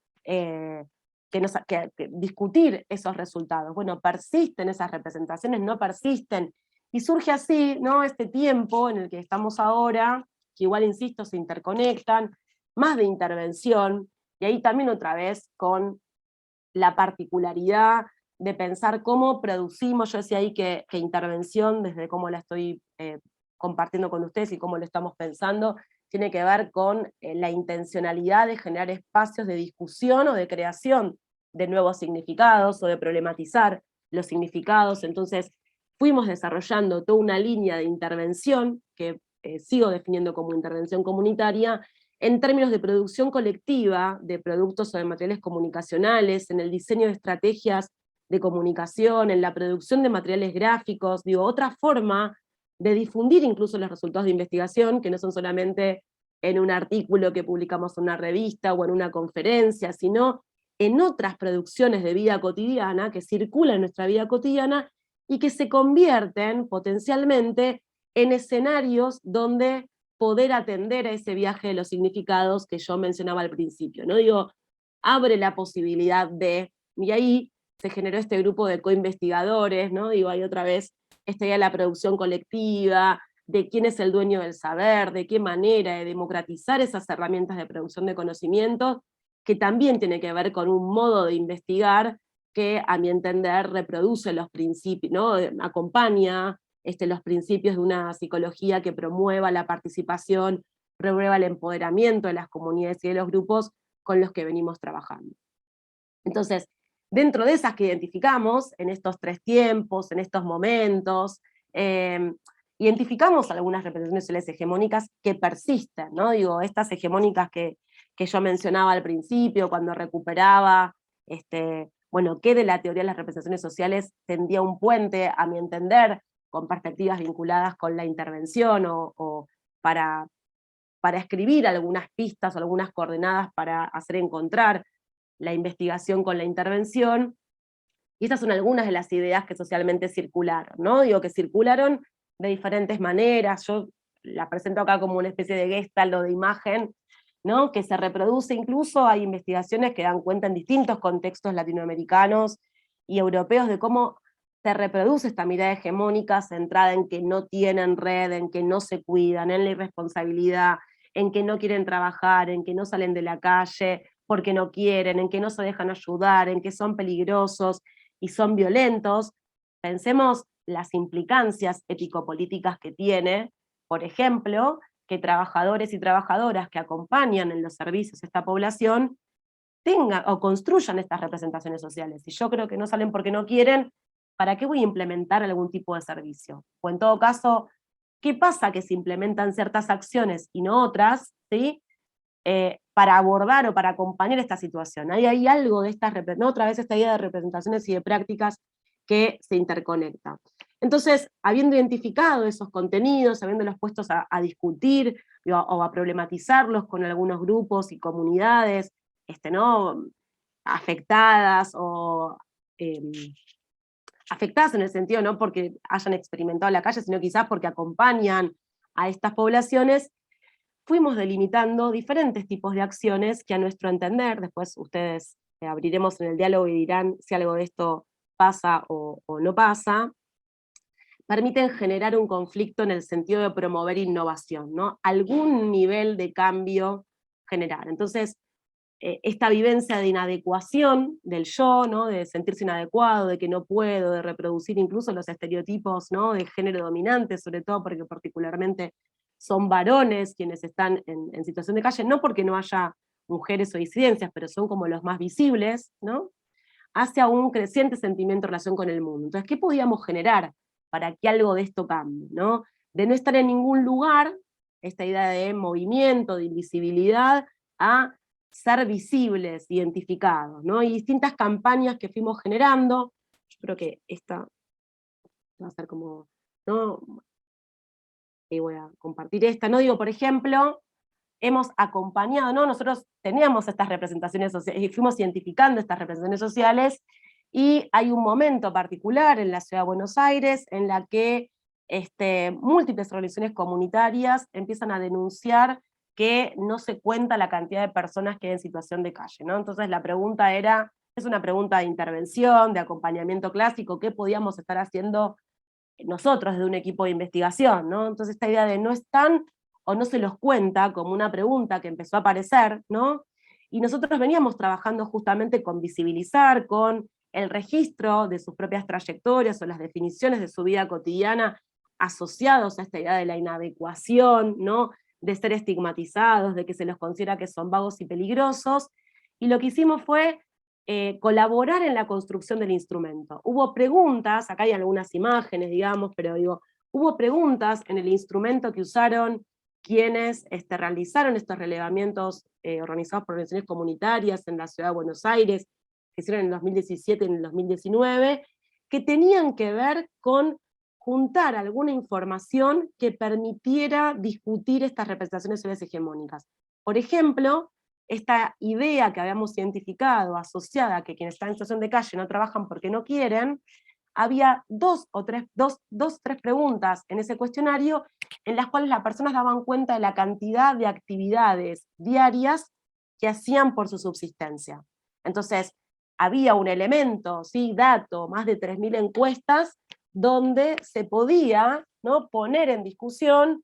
discutir esos resultados. Bueno, persisten esas representaciones, no persisten, y surge así, ¿no? Este tiempo en el que estamos ahora, que igual, insisto, se interconectan, más de intervención, y ahí también otra vez con la particularidad de pensar cómo producimos, yo decía ahí que intervención, desde cómo la estoy compartiendo con ustedes y cómo lo estamos pensando, tiene que ver con la intencionalidad de generar espacios de discusión o de creación de nuevos significados o de problematizar los significados. Entonces fuimos desarrollando toda una línea de intervención que sigo definiendo como intervención comunitaria, en términos de producción colectiva de productos o de materiales comunicacionales, en el diseño de estrategias de comunicación, en la producción de materiales gráficos, digo, otra forma de difundir incluso los resultados de investigación, que no son solamente en un artículo que publicamos en una revista o en una conferencia, sino en otras producciones de vida cotidiana que circulan en nuestra vida cotidiana y que se convierten potencialmente en escenarios donde poder atender a ese viaje de los significados que yo mencionaba al principio, ¿no? Digo, abre la posibilidad de, y ahí se generó este grupo de coinvestigadores, ¿no? Digo, ahí otra vez esta idea de la producción colectiva, de quién es el dueño del saber, de qué manera de democratizar esas herramientas de producción de conocimientos, que también tiene que ver con un modo de investigar que a mi entender reproduce los principios, ¿no? Acompaña los principios de una psicología que promueva la participación, promueva el empoderamiento de las comunidades y de los grupos con los que venimos trabajando. Entonces, dentro de esas que identificamos, en estos 3 tiempos, en estos momentos, identificamos algunas representaciones sociales hegemónicas que persisten, ¿no? Digo, estas hegemónicas que yo mencionaba al principio, cuando recuperaba, bueno, qué de la teoría de las representaciones sociales tendía un puente, a mi entender, con perspectivas vinculadas con la intervención, o para escribir algunas pistas o algunas coordenadas para hacer encontrar la investigación con la intervención, y estas son algunas de las ideas que socialmente circularon, ¿no? Digo que circularon de diferentes maneras, yo la presento acá como una especie de gestalt o de imagen, ¿no? Que se reproduce, incluso hay investigaciones que dan cuenta en distintos contextos latinoamericanos y europeos de cómo se reproduce esta mirada hegemónica centrada en que no tienen red, en que no se cuidan, en la irresponsabilidad, en que no quieren trabajar, en que no salen de la calle porque no quieren, en que no se dejan ayudar, en que son peligrosos y son violentos. Pensemos las implicancias ético-políticas que tiene, por ejemplo, que trabajadores y trabajadoras que acompañan en los servicios a esta población tengan o construyan estas representaciones sociales. Si yo creo que no salen porque no quieren, ¿para qué voy a implementar algún tipo de servicio? O en todo caso, ¿qué pasa que se implementan ciertas acciones y no otras, ¿sí? Para abordar o para acompañar esta situación? Ahí hay algo de estas, ¿no? Otra vez esta idea de representaciones y de prácticas que se interconecta. Entonces, habiendo identificado esos contenidos, habiéndolos puestos a discutir o a problematizarlos con algunos grupos y comunidades, ¿no? Afectadas o afectadas en el sentido no porque hayan experimentado la calle, sino quizás porque acompañan a estas poblaciones, fuimos delimitando diferentes tipos de acciones que a nuestro entender, después ustedes abriremos en el diálogo y dirán si algo de esto pasa o no pasa, permiten generar un conflicto en el sentido de promover innovación, ¿no? Algún nivel de cambio general. Entonces, esta vivencia de inadecuación del yo, ¿no? De sentirse inadecuado, de que no puedo, de reproducir incluso los estereotipos, ¿no? De género dominante, sobre todo porque particularmente son varones quienes están en situación de calle, no porque no haya mujeres o disidencias, pero son como los más visibles, ¿no? Hacia un creciente sentimiento en relación con el mundo. Entonces, ¿qué podíamos generar para que algo de esto cambie, ¿no? De no estar en ningún lugar, esta idea de movimiento, de invisibilidad, a ser visibles, identificados, ¿no? Y distintas campañas que fuimos generando. Yo creo que esta va a ser como, ¿no? Y voy a compartir esta, ¿no? Digo, por ejemplo, hemos acompañado, ¿no? Nosotros teníamos estas representaciones sociales, y fuimos identificando estas representaciones sociales, y hay un momento particular en la Ciudad de Buenos Aires en la que múltiples organizaciones comunitarias empiezan a denunciar que no se cuenta la cantidad de personas que hay en situación de calle, ¿no? Entonces la pregunta era, es una pregunta de intervención, de acompañamiento clásico, ¿qué podíamos estar haciendo nosotros desde un equipo de investigación, ¿no? Entonces esta idea de no están o no se los cuenta como una pregunta que empezó a aparecer, ¿no? Y nosotros veníamos trabajando justamente con visibilizar, con el registro de sus propias trayectorias o las definiciones de su vida cotidiana asociados a esta idea de la inadecuación, ¿no? De ser estigmatizados, de que se los considera que son vagos y peligrosos, y lo que hicimos fue colaborar en la construcción del instrumento. Hubo preguntas, acá hay algunas imágenes, digamos, pero digo, hubo preguntas en el instrumento que usaron quienes realizaron estos relevamientos organizados por organizaciones comunitarias en la Ciudad de Buenos Aires, que hicieron en el 2017 y en el 2019, que tenían que ver con juntar alguna información que permitiera discutir estas representaciones sociales hegemónicas. Por ejemplo, esta idea que habíamos identificado, asociada a que quienes están en situación de calle no trabajan porque no quieren, había dos, tres preguntas en ese cuestionario en las cuales las personas daban cuenta de la cantidad de actividades diarias que hacían por su subsistencia. Entonces, había un elemento, ¿sí? Dato, más de 3.000 encuestas, donde se podía, ¿no? Poner en discusión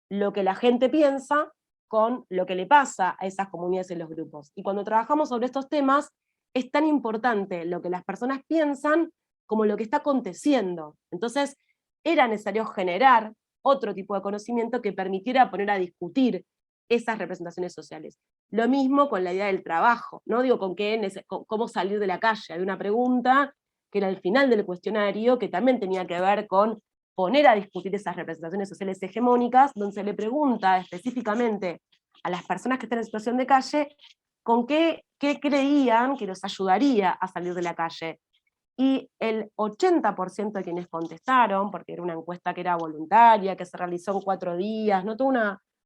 lo que la gente piensa con lo que le pasa a esas comunidades en los grupos. Y cuando trabajamos sobre estos temas, es tan importante lo que las personas piensan como lo que está aconteciendo. Entonces, era necesario generar otro tipo de conocimiento que permitiera poner a discutir esas representaciones sociales. Lo mismo con la idea del trabajo, ¿no? Digo, cómo salir de la calle. Hay una pregunta que era al final del cuestionario, que también tenía que ver con poner a discutir esas representaciones sociales hegemónicas, donde se le pregunta específicamente a las personas que están en situación de calle con qué creían que los ayudaría a salir de la calle. Y el 80% de quienes contestaron, porque era una encuesta que era voluntaria, que se realizó en 4 días, no tuvo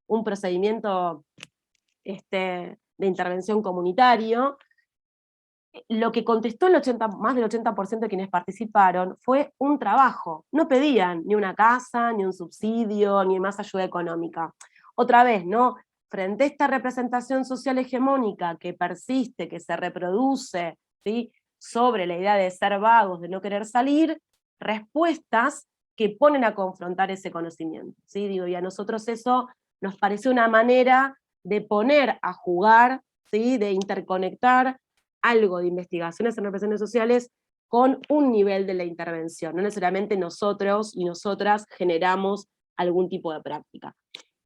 un procedimiento de intervención comunitario, lo que contestó más del 80% de quienes participaron fue un trabajo. No pedían ni una casa, ni un subsidio, ni más ayuda económica. Otra vez, ¿no? Frente a esta representación social hegemónica que persiste, que se reproduce, ¿sí?, sobre la idea de ser vagos, de no querer salir, respuestas que ponen a confrontar ese conocimiento, ¿sí? Digo, y a nosotros eso nos pareció una manera de poner a jugar, ¿sí?, de interconectar algo de investigaciones en representaciones sociales con un nivel de la intervención. No necesariamente nosotros y nosotras generamos algún tipo de práctica.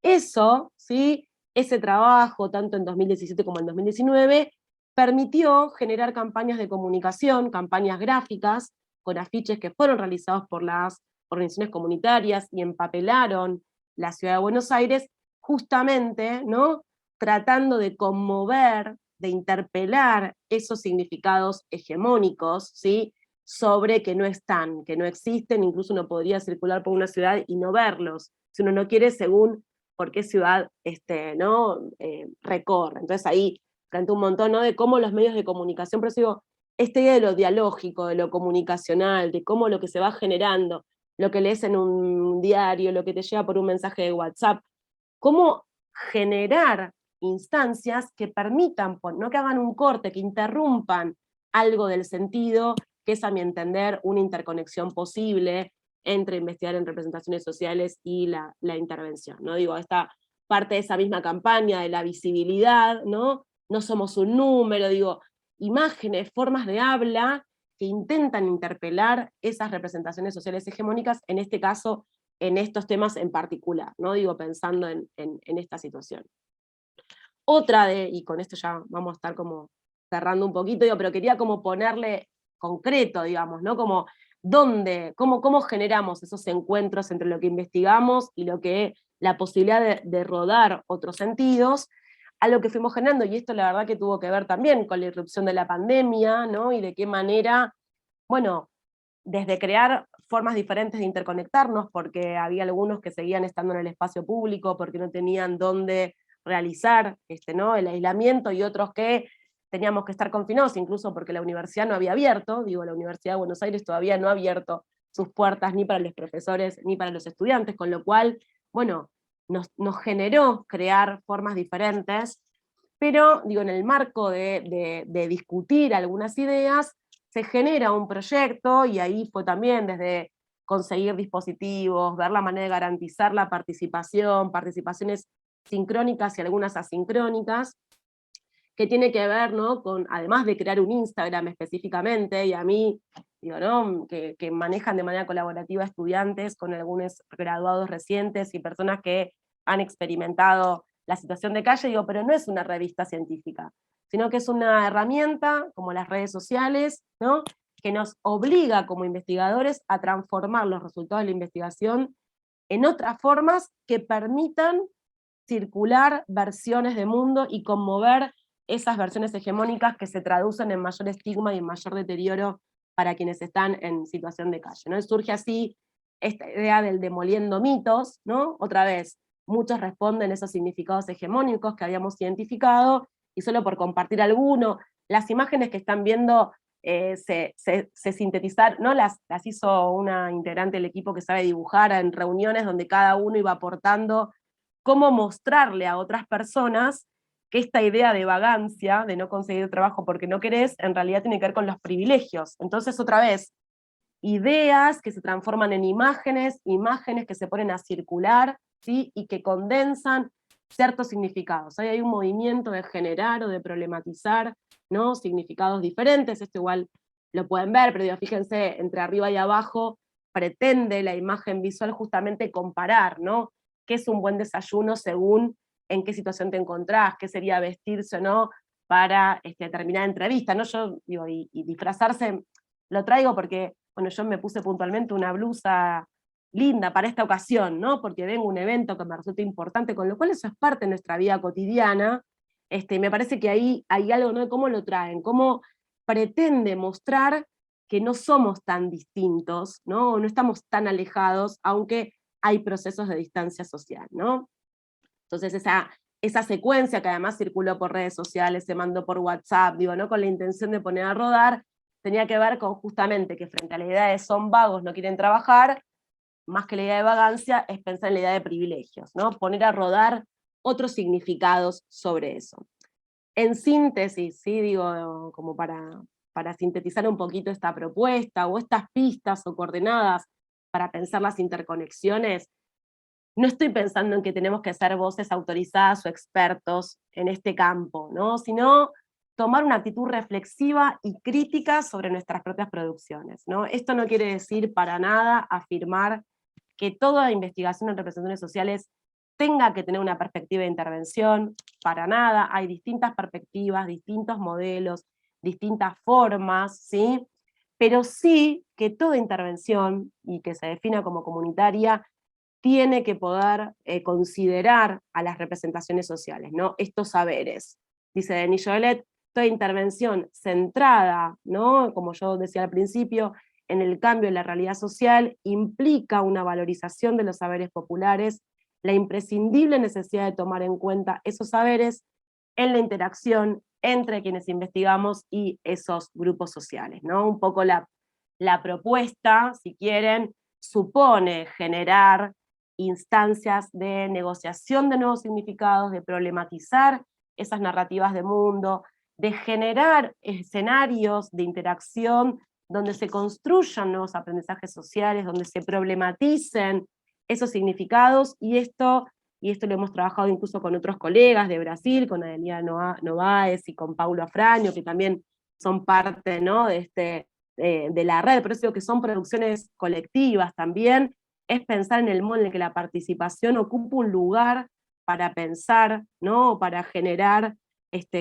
Eso, ¿sí?, ese trabajo, tanto en 2017 como en 2019, permitió generar campañas de comunicación, campañas gráficas, con afiches que fueron realizados por las organizaciones comunitarias y empapelaron la ciudad de Buenos Aires, justamente, ¿no?, tratando de conmover, de interpelar esos significados hegemónicos, ¿sí?, sobre que no están, que no existen, incluso uno podría circular por una ciudad y no verlos, si uno no quiere, según por qué ciudad ¿no? Recorre. Entonces ahí frente a un montón, ¿no?, de cómo los medios de comunicación, pero digo, esta idea de lo dialógico, de lo comunicacional, de cómo lo que se va generando, lo que lees en un diario, lo que te llega por un mensaje de WhatsApp, cómo generar instancias que permitan, no que hagan un corte, que interrumpan algo del sentido, que es a mi entender una interconexión posible entre investigar en representaciones sociales y la intervención, ¿no? Digo, esta parte de esa misma campaña de la visibilidad, ¿no? No somos un número, digo, imágenes, formas de habla que intentan interpelar esas representaciones sociales hegemónicas, en este caso, en estos temas en particular, ¿no? Digo, pensando en esta situación. Otra y con esto ya vamos a estar como cerrando un poquito, digo, pero quería como ponerle concreto, digamos, ¿no? Como cómo generamos esos encuentros entre lo que investigamos y la posibilidad de rodar otros sentidos, a lo que fuimos generando, y esto la verdad que tuvo que ver también con la irrupción de la pandemia, ¿no? Y de qué manera, bueno, desde crear formas diferentes de interconectarnos, porque había algunos que seguían estando en el espacio público, porque no tenían dónde realizar ¿no?, el aislamiento, y otros que teníamos que estar confinados, incluso porque la universidad no había abierto, digo, la Universidad de Buenos Aires todavía no ha abierto sus puertas ni para los profesores ni para los estudiantes, con lo cual, bueno, nos generó crear formas diferentes, pero digo, en el marco de discutir algunas ideas, se genera un proyecto, y ahí fue también desde conseguir dispositivos, ver la manera de garantizar la participaciones sincrónicas y algunas asincrónicas, que tiene que ver, ¿no?, con, además de crear un Instagram específicamente, y a mí, digo, ¿no?, que manejan de manera colaborativa estudiantes con algunos graduados recientes y personas que han experimentado la situación de calle, digo, pero no es una revista científica, sino que es una herramienta, como las redes sociales, ¿no?, que nos obliga como investigadores a transformar los resultados de la investigación en otras formas que permitan circular versiones de mundo y conmover esas versiones hegemónicas que se traducen en mayor estigma y en mayor deterioro para quienes están en situación de calle, ¿no? Y surge así esta idea del demoliendo mitos, ¿no? Otra vez, muchos responden esos significados hegemónicos que habíamos identificado, y solo por compartir alguno, las imágenes que están viendo se sintetizaron, ¿no? Las hizo una integrante del equipo que sabe dibujar en reuniones donde cada uno iba aportando cómo mostrarle a otras personas que esta idea de vagancia, de no conseguir trabajo porque no querés, en realidad tiene que ver con los privilegios. Entonces, otra vez, ideas que se transforman en imágenes que se ponen a circular, ¿sí?, y que condensan ciertos significados. Hay un movimiento de generar o de problematizar, ¿no?, significados diferentes. Esto igual lo pueden ver, pero digo, fíjense, entre arriba y abajo pretende la imagen visual justamente comparar, ¿no?, qué es un buen desayuno según en qué situación te encontrás, qué sería vestirse o no para determinada entrevista, ¿no? Yo digo, y disfrazarse, lo traigo porque, bueno, yo me puse puntualmente una blusa linda para esta ocasión, ¿no?, porque vengo a un evento que me resulta importante, con lo cual eso es parte de nuestra vida cotidiana, y me parece que ahí hay algo, ¿no?, de cómo lo traen, cómo pretende mostrar que no somos tan distintos, ¿no?, no estamos tan alejados, aunque hay procesos de distancia social, ¿no? Entonces esa secuencia que además circuló por redes sociales, se mandó por WhatsApp, digo, no con la intención de poner a rodar, tenía que ver con justamente que frente a la idea de son vagos, no quieren trabajar, más que la idea de vagancia, es pensar en la idea de privilegios, ¿no? Poner a rodar otros significados sobre eso. En síntesis, ¿sí?, digo, como para sintetizar un poquito esta propuesta, o estas pistas o coordenadas para pensar las interconexiones, no estoy pensando en que tenemos que ser voces autorizadas o expertos en este campo, ¿no?, sino tomar una actitud reflexiva y crítica sobre nuestras propias producciones, ¿no? Esto no quiere decir para nada afirmar que toda investigación en representaciones sociales tenga que tener una perspectiva de intervención, para nada, hay distintas perspectivas, distintos modelos, distintas formas, ¿sí? Pero sí que toda intervención, y que se defina como comunitaria, tiene que poder considerar a las representaciones sociales, ¿no?, estos saberes. Dice Denis Joelet, toda intervención centrada, ¿no?, como yo decía al principio, en el cambio de la realidad social, implica una valorización de los saberes populares, la imprescindible necesidad de tomar en cuenta esos saberes en la interacción entre quienes investigamos y esos grupos sociales, ¿no? Un poco la propuesta, si quieren, supone generar instancias de negociación de nuevos significados, de problematizar esas narrativas de mundo, de generar escenarios de interacción donde se construyan nuevos aprendizajes sociales, donde se problematicen esos significados, y esto lo hemos trabajado incluso con otros colegas de Brasil, con Adelia Novaes y con Paulo Afraño, que también son parte, ¿no?, de la red, por eso digo que son producciones colectivas también, es pensar en el modo en el que la participación ocupa un lugar para pensar, ¿no?, para generar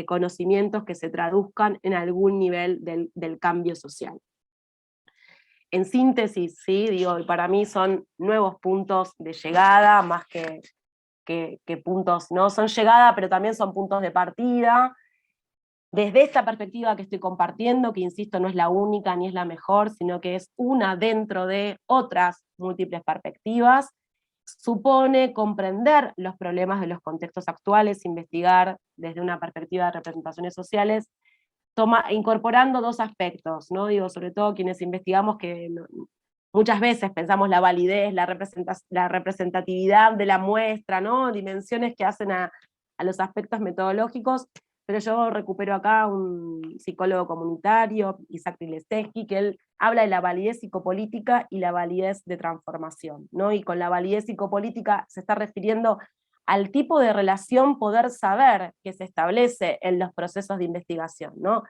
conocimientos que se traduzcan en algún nivel del cambio social. En síntesis, sí, digo, para mí son nuevos puntos de llegada, más que puntos, ¿no? Son llegada, pero también son puntos de partida. Desde esta perspectiva que estoy compartiendo, que insisto, no es la única ni es la mejor, sino que es una dentro de otras múltiples perspectivas, supone comprender los problemas de los contextos actuales, investigar desde una perspectiva de representaciones sociales, incorporando dos aspectos, ¿no? Digo, sobre todo quienes investigamos que muchas veces pensamos la validez, la representatividad de la muestra, ¿no?, dimensiones que hacen a los aspectos metodológicos, pero yo recupero acá un psicólogo comunitario, Isaac Rilesteski, que él habla de la validez psicopolítica y la validez de transformación, ¿no? Y con la validez psicopolítica se está refiriendo al tipo de relación poder-saber que se establece en los procesos de investigación, ¿no?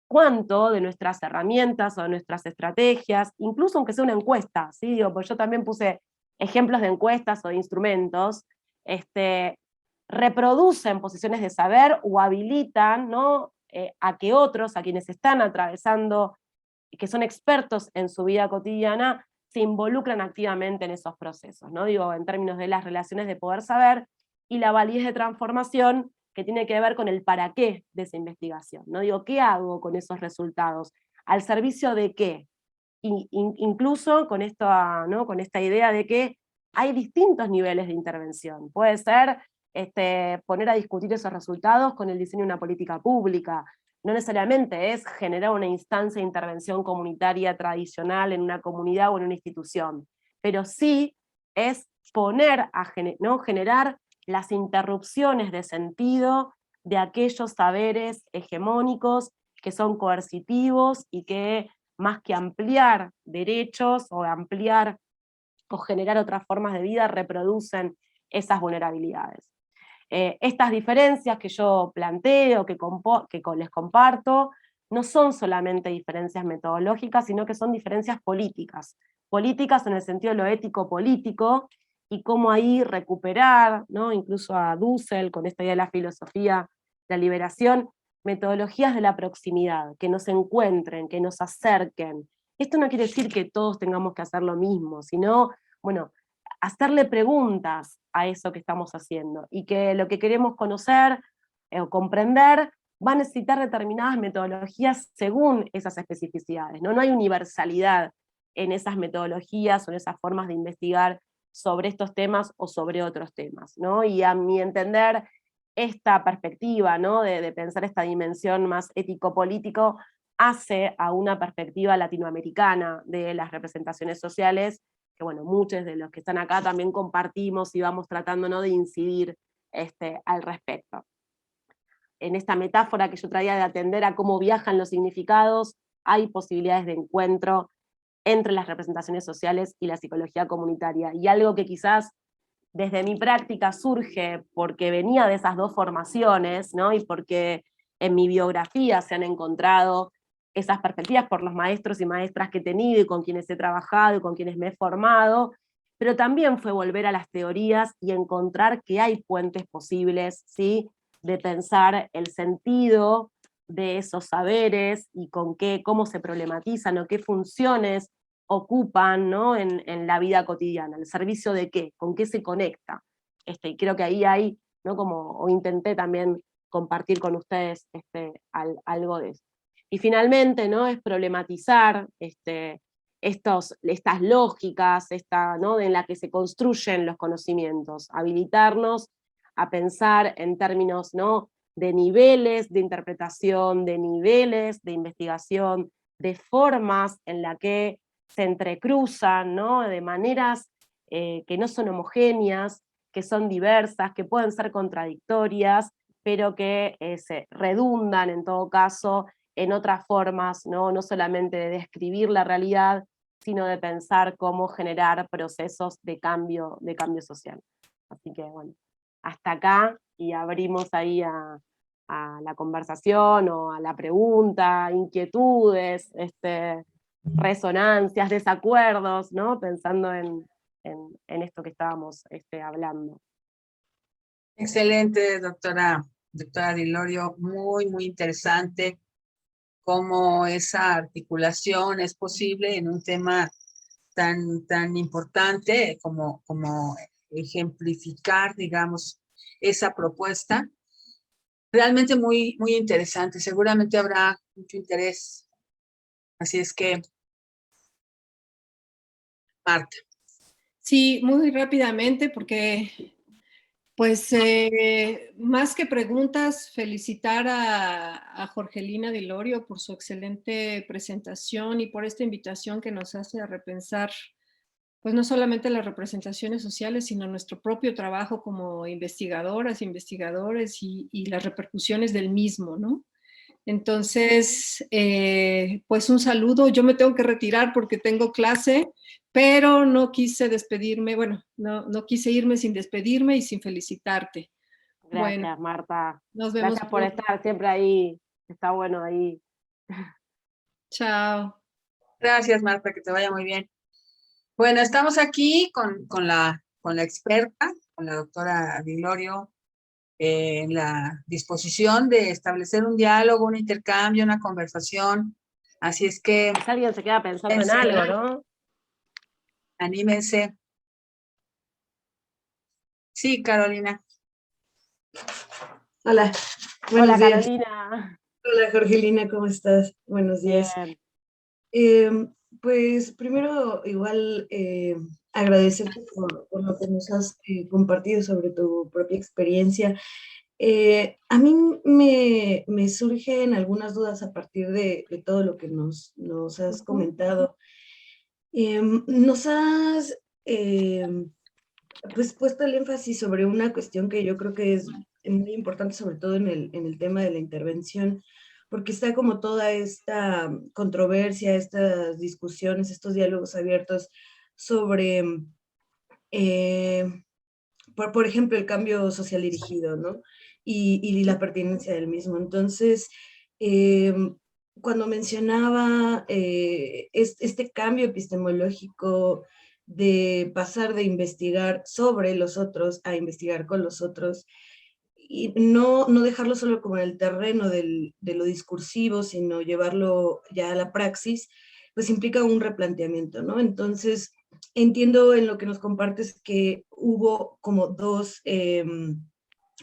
Cuánto de nuestras herramientas o de nuestras estrategias, incluso aunque sea una encuesta, ¿sí? Digo, pues yo también puse ejemplos de encuestas o de instrumentos, reproducen posiciones de saber o habilitan, ¿no?, a que otros, a quienes están atravesando, que son expertos en su vida cotidiana, se involucran activamente en esos procesos, ¿no? Digo, en términos de las relaciones de poder-saber y la validez de transformación, que tiene que ver con el para qué de esa investigación, ¿no? Digo, ¿qué hago con esos resultados? ¿Al servicio de qué? Incluso con ¿no?, con esta idea de que hay distintos niveles de intervención. Puede ser poner a discutir esos resultados con el diseño de una política pública. No necesariamente es generar una instancia de intervención comunitaria tradicional en una comunidad o en una institución, pero sí es ¿no?, generar las interrupciones de sentido de aquellos saberes hegemónicos que son coercitivos y que, más que ampliar derechos o ampliar o generar otras formas de vida, reproducen esas vulnerabilidades. Estas diferencias que yo planteo, les comparto, no son solamente diferencias metodológicas, sino que son diferencias políticas. Políticas en el sentido de lo ético-político, y cómo ahí recuperar, ¿no? Incluso a Dussel, con esta idea de la filosofía de la liberación, metodologías de la proximidad, que nos encuentren, que nos acerquen. Esto no quiere decir que todos tengamos que hacer lo mismo, sino, bueno, hacerle preguntas a eso que estamos haciendo, y que lo que queremos conocer o comprender va a necesitar determinadas metodologías según esas especificidades, ¿no? No hay universalidad en esas metodologías o en esas formas de investigar sobre estos temas o sobre otros temas, ¿no? Y a mi entender, esta perspectiva, ¿no? de pensar esta dimensión más ético-político hace a una perspectiva latinoamericana de las representaciones sociales, que bueno, muchos de los que están acá también compartimos y vamos tratando, ¿no? de incidir al respecto. En esta metáfora que yo traía de atender a cómo viajan los significados, hay posibilidades de encuentro entre las representaciones sociales y la psicología comunitaria, y algo que quizás desde mi práctica surge porque venía de esas dos formaciones, ¿no? Y porque en mi biografía se han encontrado esas perspectivas por los maestros y maestras que he tenido y con quienes he trabajado y con quienes me he formado, pero también fue volver a las teorías y encontrar que hay puentes posibles, ¿sí? De pensar el sentido de esos saberes y cómo se problematizan o qué funciones ocupan, ¿no? en la vida cotidiana, ¿el servicio de qué? ¿Con qué se conecta? Y creo que ahí hay, ¿no? o intenté también compartir con ustedes algo de eso. Y finalmente, ¿no? Es problematizar estas lógicas, ¿no? en la que se construyen los conocimientos, habilitarnos a pensar en términos, ¿no? de niveles de interpretación, de niveles de investigación, de formas en la que se entrecruzan, ¿no? de maneras que no son homogéneas, que son diversas, que pueden ser contradictorias, pero que se redundan en todo caso en otras formas, ¿no? solamente de describir la realidad, sino de pensar cómo generar procesos de cambio social. Así que bueno, hasta acá, y abrimos ahí a la conversación o a la pregunta, inquietudes, resonancias, desacuerdos, ¿no? Pensando en esto que estábamos hablando. Excelente, doctora Di Iorio, muy, muy interesante cómo esa articulación es posible en un tema tan importante como ejemplificar, digamos, esa propuesta. Realmente muy, muy interesante. Seguramente habrá mucho interés. Así es que, Marta. Sí, muy rápidamente, porque pues más que preguntas, felicitar a Jorgelina Di Iorio por su excelente presentación y por esta invitación que nos hace a repensar, pues no solamente las representaciones sociales, sino nuestro propio trabajo como investigadoras, investigadores y las repercusiones del mismo, ¿no? Entonces, pues un saludo. Yo me tengo que retirar porque tengo clase, pero no quise despedirme, bueno, no quise irme sin despedirme y sin felicitarte. Gracias, Bueno, Marta. nos vemos. Gracias por estar siempre ahí. Está bueno ahí. Chao. Gracias, Marta, que te vaya muy bien. Bueno, estamos aquí con la experta, con la doctora Di Iorio, en la disposición de establecer un diálogo, un intercambio, una conversación. Así es que Si alguien se queda pensando en algo, ¿no? Anímense. Sí, Carolina. Hola. Hola, Días. Carolina. Hola, Jorgelina, ¿cómo estás? Buenos días. Pues primero, igual, agradecerte por lo que nos has compartido sobre tu propia experiencia. A mí me surgen algunas dudas a partir de todo lo que nos has comentado. Nos has pues puesto el énfasis sobre una cuestión que yo creo que es muy importante, sobre todo en el tema de la intervención, porque está como toda esta controversia, estas discusiones, estos diálogos abiertos sobre por ejemplo, el cambio social dirigido, ¿no? Y la pertinencia del mismo. Entonces, cuando mencionaba este cambio epistemológico de pasar de investigar sobre los otros a investigar con los otros, y no dejarlo solo como en el terreno de lo discursivo, sino llevarlo ya a la praxis, pues implica un replanteamiento, ¿no? Entonces, entiendo en lo que nos compartes que hubo como dos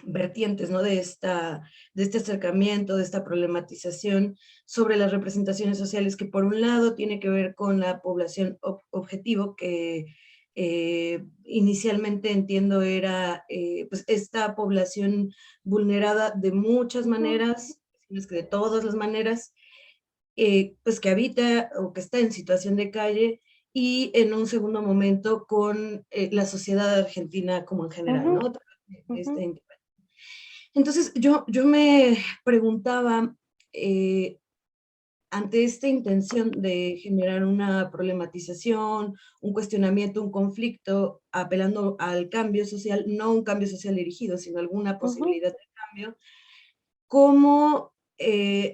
vertientes, ¿no? De este acercamiento, de esta problematización sobre las representaciones sociales, que por un lado tiene que ver con la población objetivo, que inicialmente entiendo era pues esta población vulnerada de muchas maneras, es que de todas las maneras, pues que habita o que está en situación de calle, y en un segundo momento con la sociedad argentina como en general, ¿no? Entonces yo me preguntaba, ante esta intención de generar una problematización, un cuestionamiento, un conflicto, apelando al cambio social, no un cambio social dirigido, sino alguna posibilidad de cambio, cómo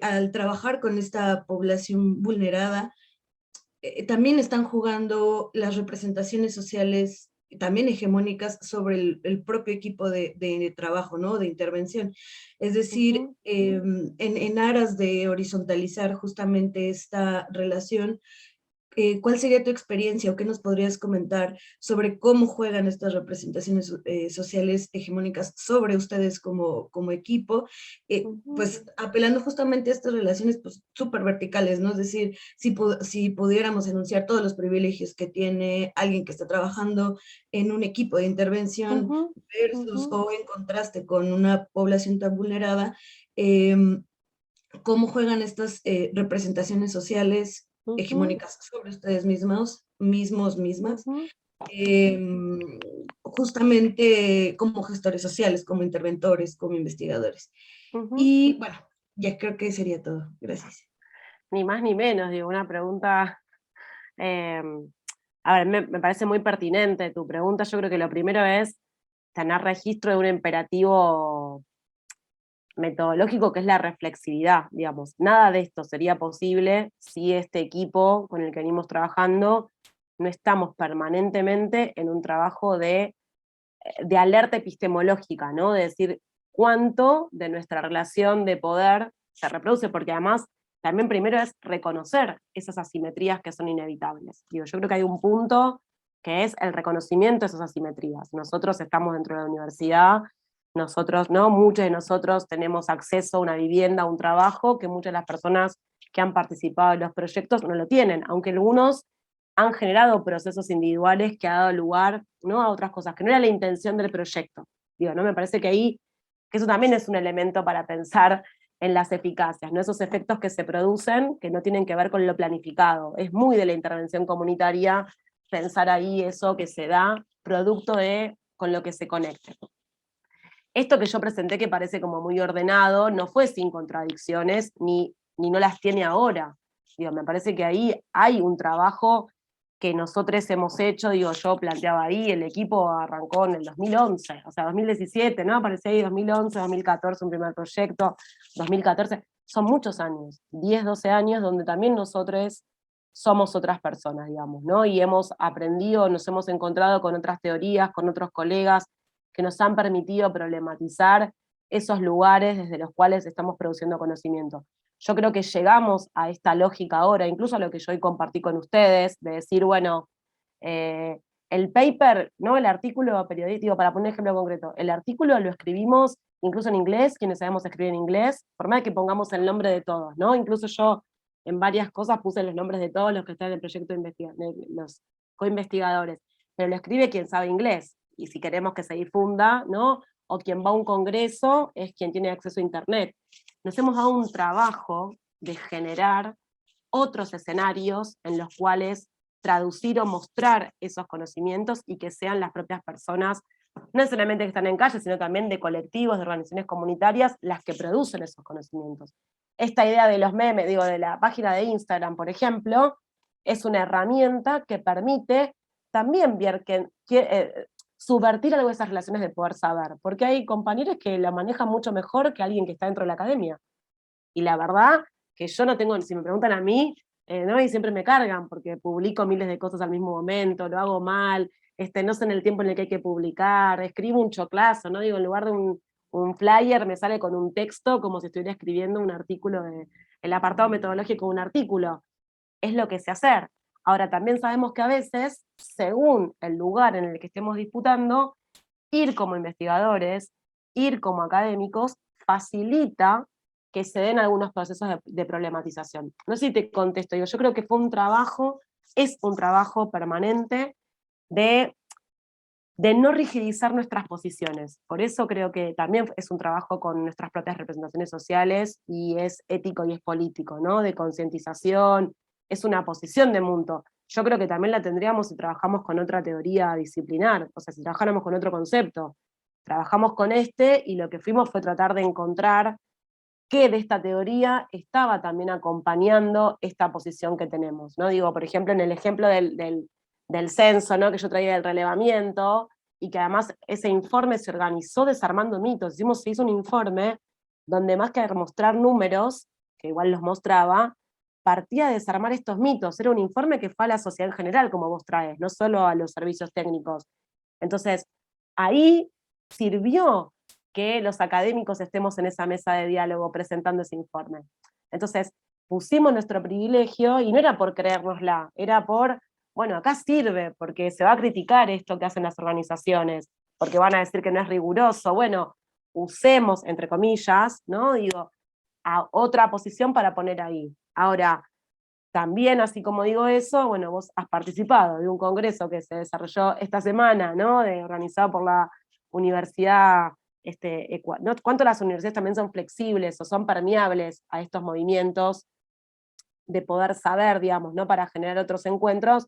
al trabajar con esta población vulnerada, también están jugando las representaciones sociales también hegemónicas sobre el propio equipo de trabajo, ¿no? De intervención. Es decir, en aras de horizontalizar justamente esta relación, ¿cuál sería tu experiencia o qué nos podrías comentar sobre cómo juegan estas representaciones sociales hegemónicas sobre ustedes como equipo? Pues apelando justamente a estas relaciones pues súper verticales, ¿no? Es decir, si pudiéramos enunciar todos los privilegios que tiene alguien que está trabajando en un equipo de intervención versus o en contraste con una población tan vulnerada, cómo juegan estas representaciones sociales hegemónicas sobre ustedes mismas, justamente como gestores sociales, como interventores, como investigadores. Y bueno, ya creo que sería todo. Gracias. Ni más ni menos, digo, una pregunta, a ver, me parece muy pertinente tu pregunta. Yo creo que lo primero es tener registro de un imperativo metodológico que es la reflexividad, digamos. Nada de esto sería posible si este equipo con el que venimos trabajando no estamos permanentemente en un trabajo de alerta epistemológica, ¿no? De decir cuánto de nuestra relación de poder se reproduce, porque además también primero es reconocer esas asimetrías que son inevitables. Digo, yo creo que hay un punto que es el reconocimiento de esas asimetrías. Nosotros estamos dentro de la universidad, nosotros, ¿no? Muchos de nosotros tenemos acceso a una vivienda, a un trabajo, que muchas de las personas que han participado en los proyectos no lo tienen, aunque algunos han generado procesos individuales que ha dado lugar, ¿no? A otras cosas, que no era la intención del proyecto. Digo, ¿no? Me parece que ahí, que eso también es un elemento para pensar en las eficacias, ¿no? Esos efectos que se producen, que no tienen que ver con lo planificado. Es muy de la intervención comunitaria pensar ahí eso que se da, producto de con lo que se conecte. Esto que yo presenté, que parece como muy ordenado, no fue sin contradicciones, ni no las tiene ahora. Digo, me parece que ahí hay un trabajo que nosotros hemos hecho, digo, yo planteaba ahí, el equipo arrancó en el 2011, o sea, 2017, ¿no? Apareció ahí 2011, 2014 un primer proyecto, 2014, son muchos años, 10, 12 años, donde también nosotros somos otras personas, digamos, ¿no? Y hemos aprendido, nos hemos encontrado con otras teorías, con otros colegas, que nos han permitido problematizar esos lugares desde los cuales estamos produciendo conocimiento. Yo creo que llegamos a esta lógica ahora, incluso a lo que yo hoy compartí con ustedes, de decir, bueno, el paper, ¿no? El artículo periodístico, para poner un ejemplo concreto, el artículo lo escribimos incluso en inglés, quienes sabemos escribir en inglés, por más de que pongamos el nombre de todos, ¿no? Incluso yo en varias cosas puse los nombres de todos los que están en el proyecto de investigación, los coinvestigadores, pero lo escribe quien sabe inglés, y si queremos que se difunda, ¿no? O quien va a un congreso es quien tiene acceso a internet. Nos hemos dado un trabajo de generar otros escenarios en los cuales traducir o mostrar esos conocimientos y que sean las propias personas, no necesariamente que están en calle, sino también de colectivos, de organizaciones comunitarias, las que producen esos conocimientos. Esta idea de los memes, digo, de la página de Instagram, por ejemplo, es una herramienta que permite también ver subvertir algo de esas relaciones de poder saber, porque hay compañeros que la manejan mucho mejor que alguien que está dentro de la academia. Y la verdad que yo no tengo, si me preguntan a mí, ¿no? Y siempre me cargan, porque publico miles de cosas al mismo momento, lo hago mal, no sé en el tiempo en el que hay que publicar, escribo un choclazo, ¿no? Digo, en lugar de un flyer me sale con un texto como si estuviera escribiendo un artículo, el apartado metodológico de un artículo. Es lo que sé hacer. Ahora, también sabemos que a veces, según el lugar en el que estemos disputando, ir como investigadores, ir como académicos, facilita que se den algunos procesos de problematización. No sé si te contesto, yo creo que fue un trabajo, es un trabajo permanente de no rigidizar nuestras posiciones. Por eso creo que también es un trabajo con nuestras propias representaciones sociales y es ético y es político, ¿no? De concientización, es una posición de mundo. Yo creo que también la tendríamos si trabajamos con otra teoría disciplinar, o sea, si trabajáramos con otro concepto. Trabajamos con este y lo que fuimos fue tratar de encontrar qué de esta teoría estaba también acompañando esta posición que tenemos, ¿no? Digo, por ejemplo, en el ejemplo del censo, ¿no? Que yo traía del relevamiento, y que además ese informe se organizó desarmando mitos. Se hizo un informe donde más que mostrar números, que igual los mostraba, partía de desarmar estos mitos. Era un informe que fue a la sociedad en general, como vos traes, no solo a los servicios técnicos. Entonces, ahí sirvió que los académicos estemos en esa mesa de diálogo presentando ese informe. Entonces, pusimos nuestro privilegio, y no era por creérnosla, era por, bueno, acá sirve, porque se va a criticar esto que hacen las organizaciones, porque van a decir que no es riguroso. Bueno, usemos, entre comillas, ¿no? Digo, a otra posición para poner ahí. Ahora, también, así como digo eso, bueno, vos has participado de un congreso que se desarrolló esta semana, ¿no? Organizado por la universidad, ¿no? ¿Cuánto las universidades también son flexibles o son permeables a estos movimientos de poder saber, digamos, ¿no? Para generar otros encuentros,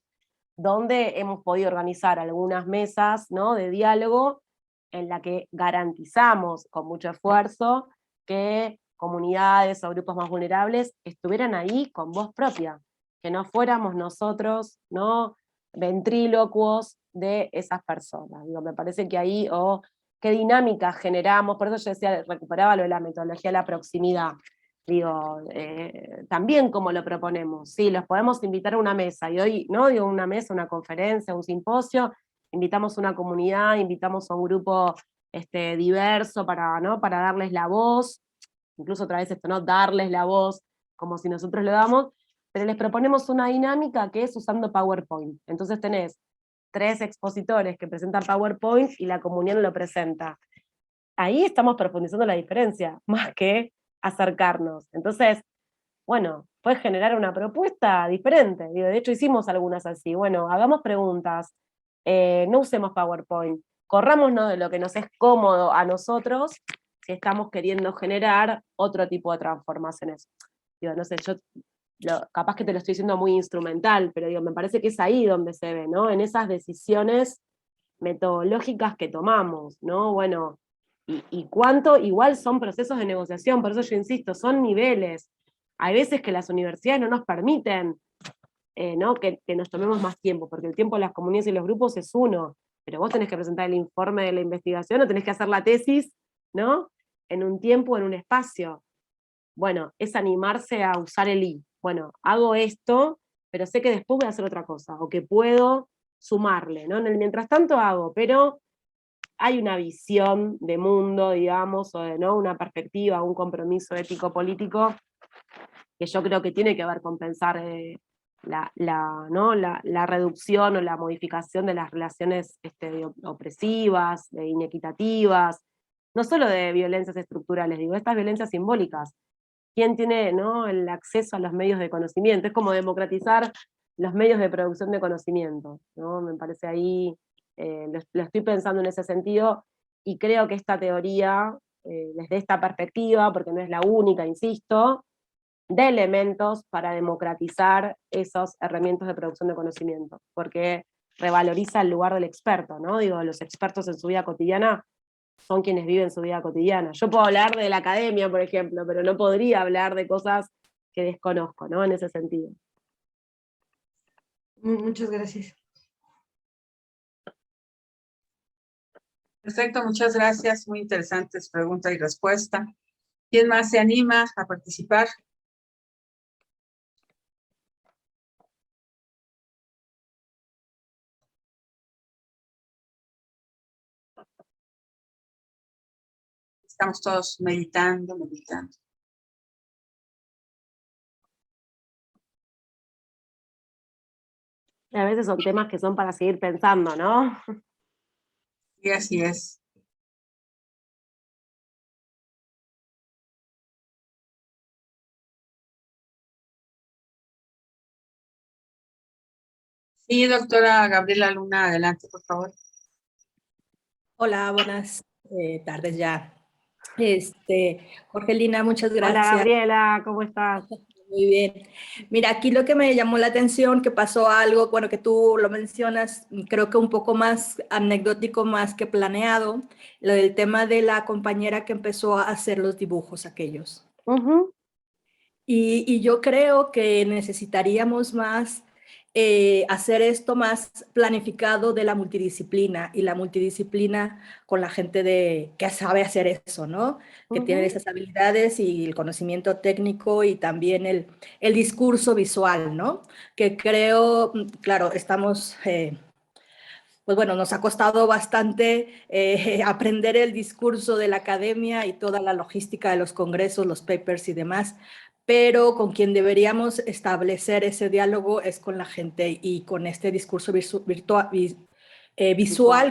donde hemos podido organizar algunas mesas, ¿no? De diálogo, en la que garantizamos con mucho esfuerzo que comunidades o grupos más vulnerables estuvieran ahí con voz propia, que no fuéramos nosotros, ¿no? Ventrílocuos de esas personas. Digo, me parece que ahí, qué dinámica generamos, por eso yo decía, recuperaba lo de la metodología de la proximidad. Digo, también como lo proponemos, sí, los podemos invitar a una mesa, y hoy, ¿no? Digo, una mesa, una conferencia, un simposio, invitamos a una comunidad, invitamos a un grupo diverso ¿no? Para darles la voz, incluso otra vez esto, ¿no? Darles la voz como si nosotros lo damos, pero les proponemos una dinámica que es usando PowerPoint. Entonces tenés 3 expositores que presentan PowerPoint y la comunidad no lo presenta. Ahí estamos profundizando la diferencia, más que acercarnos. Entonces, bueno, puede generar una propuesta diferente. Digo, de hecho hicimos algunas así. Bueno, hagamos preguntas, no usemos PowerPoint, corrámonos de lo que nos es cómodo a nosotros si estamos queriendo generar otro tipo de transformaciones. Digo, no sé, capaz que te lo estoy diciendo muy instrumental, pero digo, me parece que es ahí donde se ve, ¿no? En esas decisiones metodológicas que tomamos, ¿no? Bueno, y cuánto igual son procesos de negociación, por eso yo insisto, son niveles. Hay veces que las universidades no nos permiten, ¿no? que nos tomemos más tiempo, porque el tiempo de las comunidades y los grupos es uno, pero vos tenés que presentar el informe de la investigación o tenés que hacer la tesis, ¿no? En un tiempo, en un espacio. Bueno, es animarse a usar el I. Bueno, hago esto, pero sé que después voy a hacer otra cosa, o que puedo sumarle, ¿no? En el mientras tanto hago, pero hay una visión de mundo, digamos, o ¿no? Una perspectiva, un compromiso ético-político que yo creo que tiene que ver con pensar ¿no? la reducción o la modificación de las relaciones opresivas, inequitativas, no solo de violencias estructurales, digo, estas violencias simbólicas. ¿Quién tiene, ¿no? el acceso a los medios de conocimiento? Es como democratizar los medios de producción de conocimiento, ¿no? Me parece ahí, lo estoy pensando en ese sentido, y creo que esta teoría, desde esta perspectiva, porque no es la única, insisto, de elementos para democratizar esos herramientas de producción de conocimiento, porque revaloriza el lugar del experto, ¿no? Digo, los expertos en su vida cotidiana son quienes viven su vida cotidiana. Yo puedo hablar de la academia, por ejemplo, pero no podría hablar de cosas que desconozco, ¿no? En ese sentido. Muchas gracias. Perfecto, muchas gracias. Muy interesantes pregunta y respuesta. ¿Quién más se anima a participar? Estamos todos meditando, meditando. Y a veces son temas que son para seguir pensando, ¿no? Y así es. Sí, doctora Gabriela Luna, adelante, por favor. Hola, buenas tardes ya. Jorgelina, muchas Hola gracias. Gabriela, ¿cómo estás? Muy bien. Mira, aquí lo que me llamó la atención, que pasó algo, bueno, que tú lo mencionas, creo que un poco más anecdótico, más que planeado, lo del tema de la compañera que empezó a hacer los dibujos aquellos. Ujú. Y yo creo que necesitaríamos más hacer esto más planificado de la multidisciplina y la multidisciplina con la gente que sabe hacer eso, ¿no? Que tiene esas habilidades y el conocimiento técnico y también el discurso visual, ¿no? Que creo, claro, estamos... pues bueno, nos ha costado bastante aprender el discurso de la academia y toda la logística de los congresos, los papers y demás, pero con quien deberíamos establecer ese diálogo es con la gente y con este discurso visual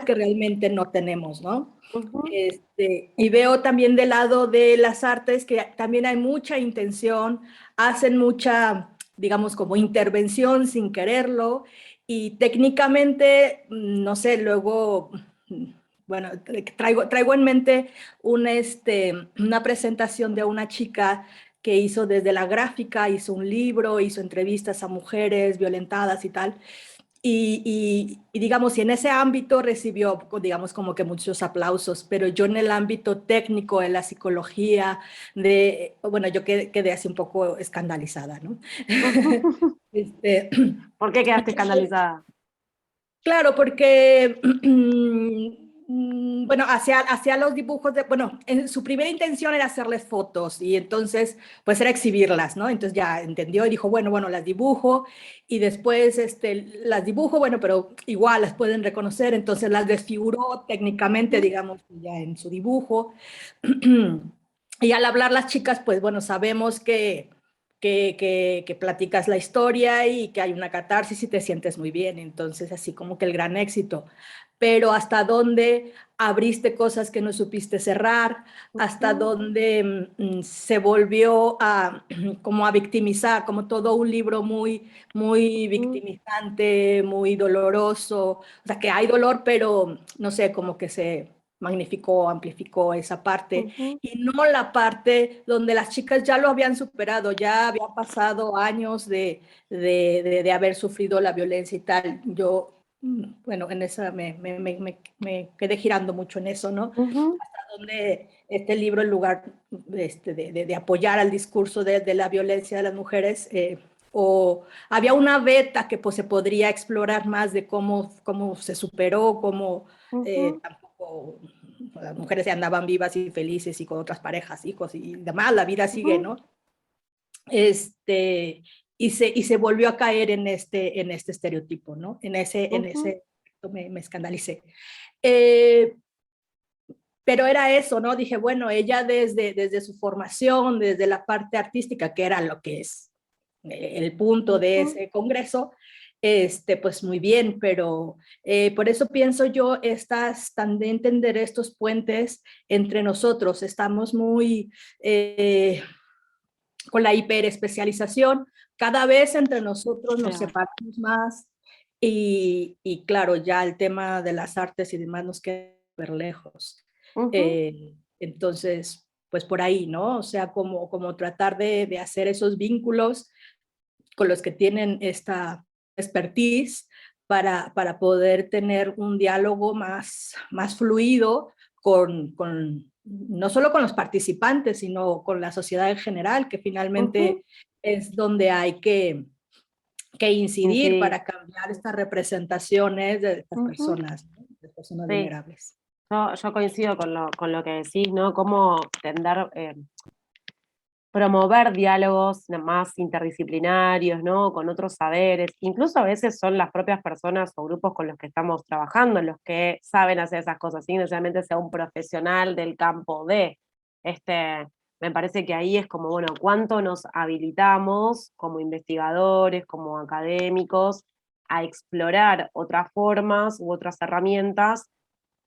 que realmente no tenemos, ¿no? Ujú. Y veo también del lado de las artes que también hay mucha intención, hacen mucha, digamos, como intervención sin quererlo, y técnicamente, no sé, luego, bueno, traigo en mente una presentación de una chica que hizo desde la gráfica, hizo un libro, hizo entrevistas a mujeres violentadas y tal, y digamos, y en ese ámbito recibió, digamos, como que muchos aplausos, pero yo en el ámbito técnico, de la psicología, bueno, yo quedé así un poco escandalizada, ¿no? Este, ¿Por qué quedaste escandalizada? Claro, porque, bueno, hacia los dibujos, bueno, su primera intención era hacerles fotos y entonces, pues era exhibirlas, ¿no? Entonces ya entendió y dijo, bueno, las dibujo y después las dibujo, bueno, pero igual las pueden reconocer, entonces las desfiguró técnicamente, digamos, ya en su dibujo. Y al hablar las chicas, pues bueno, sabemos que platicas la historia y que hay una catarsis y te sientes muy bien, entonces así como que el gran éxito. Pero hasta dónde abriste cosas que no supiste cerrar, hasta dónde se volvió como a victimizar, como todo un libro muy victimizante, muy doloroso, o sea que hay dolor, pero no sé, como que se magnificó, amplificó esa parte y no la parte donde las chicas ya lo habían superado, ya habían pasado años de haber sufrido la violencia y tal. Yo, bueno, en esa me quedé girando mucho en eso, ¿no? Hasta donde este libro, en lugar de apoyar al discurso de la violencia de las mujeres, o había una beta que pues, se podría explorar más de cómo se superó, cómo tampoco las mujeres se andaban vivas y felices y con otras parejas, hijos y demás, la vida sigue, ¿no? Y se volvió a caer en este estereotipo, ¿no? En ese me escandalicé. Pero era eso, ¿no? Dije, bueno, ella desde su formación, desde la parte artística, que era lo que es el punto de ese congreso, pues muy bien, pero por eso pienso yo, tan de entender estos puentes entre nosotros, estamos muy con la hiperespecialización, cada vez entre nosotros nos separamos más y claro, ya el tema de las artes y demás nos queda súper lejos. Entonces, pues por ahí, ¿no? O sea, como tratar de hacer esos vínculos con los que tienen esta expertise para poder tener un diálogo más fluido no solo con los participantes, sino con la sociedad en general, que finalmente es donde hay que incidir para cambiar estas representaciones de estas personas, ¿no? De personas vulnerables. Yo coincido con lo que decís, ¿no? Cómo promover diálogos más interdisciplinarios, ¿no? Con otros saberes. Incluso a veces son las propias personas o grupos con los que estamos trabajando los que saben hacer esas cosas, sin necesariamente sea un profesional del campo de. Me parece que ahí es como, bueno, cuánto nos habilitamos como investigadores, como académicos, a explorar otras formas u otras herramientas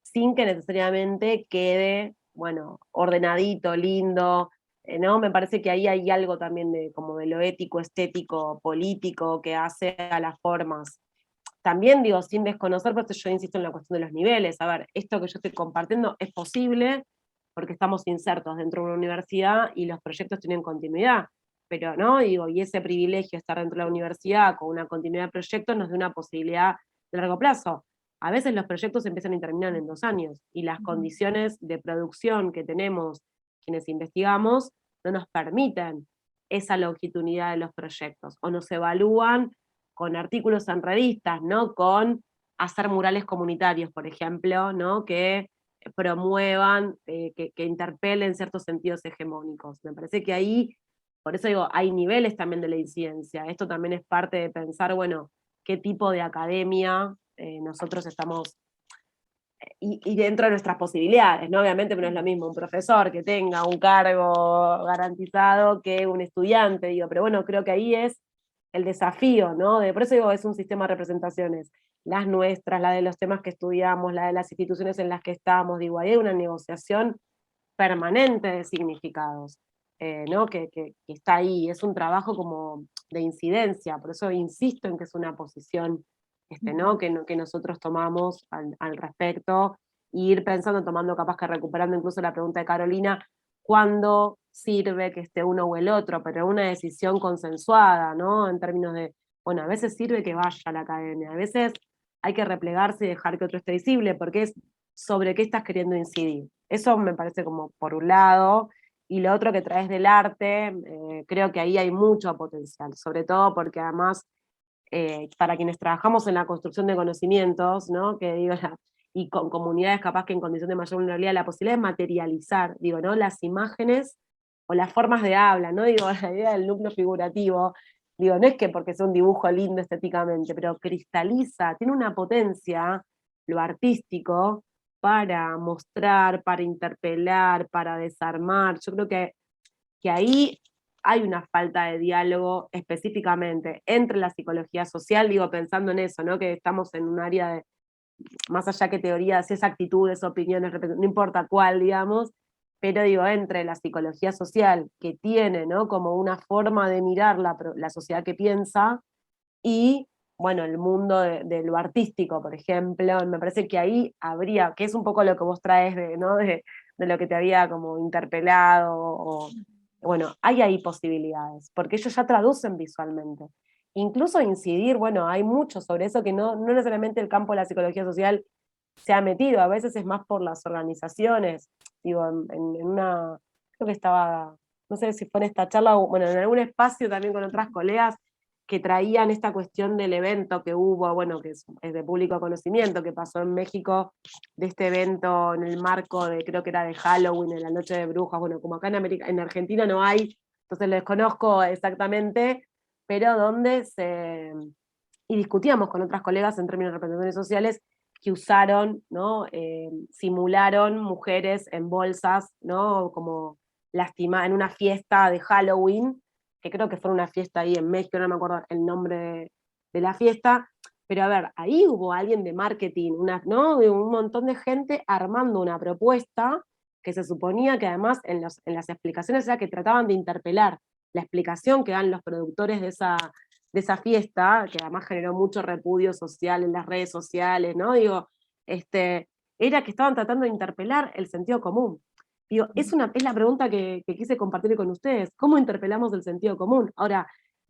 sin que necesariamente quede, bueno, ordenadito, lindo, ¿no? Me parece que ahí hay algo también de, como de lo ético, estético, político, que hace a las formas. También digo, sin desconocer, porque yo insisto en la cuestión de los niveles. A ver, esto que yo estoy compartiendo es posible porque estamos insertos dentro de una universidad y los proyectos tienen continuidad. Pero, ¿no? Digo, y ese privilegio de estar dentro de la universidad con una continuidad de proyectos nos da una posibilidad de largo plazo. A veces los proyectos empiezan y terminan en 2 años, y las condiciones de producción que tenemos quienes investigamos no nos permiten esa longitudinidad de los proyectos, o nos evalúan con artículos en revistas, ¿no? Con hacer murales comunitarios, por ejemplo, ¿no? Que promuevan, que interpelen ciertos sentidos hegemónicos. Me parece que ahí, por eso digo, hay niveles también de la incidencia. Esto también es parte de pensar, bueno, qué tipo de academia nosotros estamos, y dentro de nuestras posibilidades, ¿no? Obviamente no es lo mismo un profesor que tenga un cargo garantizado que un estudiante, digo, pero bueno, creo que ahí es el desafío, ¿no? Por eso digo, es un sistema de representaciones, las nuestras, la de los temas que estudiamos, la de las instituciones en las que estamos, digo, ahí hay una negociación permanente de significados, ¿no? Que está ahí, es un trabajo como de incidencia, por eso insisto en que es una posición, ¿no? Que nosotros tomamos al respecto, y ir pensando, tomando, capaz que recuperando incluso la pregunta de Carolina, ¿cuándo sirve que esté uno o el otro? Pero una decisión consensuada, ¿no? En términos de, bueno, a veces sirve que vaya a la academia, a veces hay que replegarse y dejar que otro esté visible, porque es sobre qué estás queriendo incidir. Eso me parece como por un lado, y lo otro que traes del arte, creo que ahí hay mucho potencial, sobre todo porque además, para quienes trabajamos en la construcción de conocimientos, ¿no? Que digo, y con comunidades capaz que en condición de mayor vulnerabilidad, la posibilidad de materializar, digo, ¿no? Las imágenes o las formas de habla, ¿no? Digo, la idea del núcleo figurativo, digo, no es que porque sea un dibujo lindo estéticamente, pero cristaliza, tiene una potencia, lo artístico, para mostrar, para interpelar, para desarmar. Yo creo que ahí hay una falta de diálogo específicamente entre la psicología social, digo, pensando en eso, ¿no? Que estamos en un área de, más allá que teorías, es actitudes, opiniones, no importa cuál, digamos, pero digo, entre la psicología social, que tiene, ¿no? Como una forma de mirar la sociedad que piensa, y bueno, el mundo de lo artístico, por ejemplo, me parece que ahí habría, que es un poco lo que vos traes de, ¿no? de lo que te había como interpelado, o, bueno, hay ahí posibilidades, porque ellos ya traducen visualmente. Incluso incidir, bueno, hay mucho sobre eso que no necesariamente el campo de la psicología social se ha metido, a veces es más por las organizaciones, digo, en una, creo que estaba, no sé si fue en esta charla, o bueno, en algún espacio también con otras colegas, que traían esta cuestión del evento que hubo, bueno, que es de público conocimiento, que pasó en México, de este evento en el marco de, creo que era de Halloween, en la noche de brujas, bueno, como acá en Argentina no hay, entonces lo desconozco exactamente, pero donde y discutíamos con otras colegas en términos de representaciones sociales, que usaron, ¿no? Simularon mujeres en bolsas, ¿no? Como lastimadas en una fiesta de Halloween, que creo que fue una fiesta ahí en México, no me acuerdo el nombre de la fiesta, pero a ver, ahí hubo alguien de marketing, ¿no? De un montón de gente armando una propuesta que se suponía que además en las explicaciones era que trataban de interpelar la explicación que dan los productores de esa fiesta, que además generó mucho repudio social en las redes sociales, ¿no? Digo, era que estaban tratando de interpelar el sentido común. Digo, es la pregunta que quise compartir con ustedes. ¿Cómo interpelamos el sentido común? Ahora,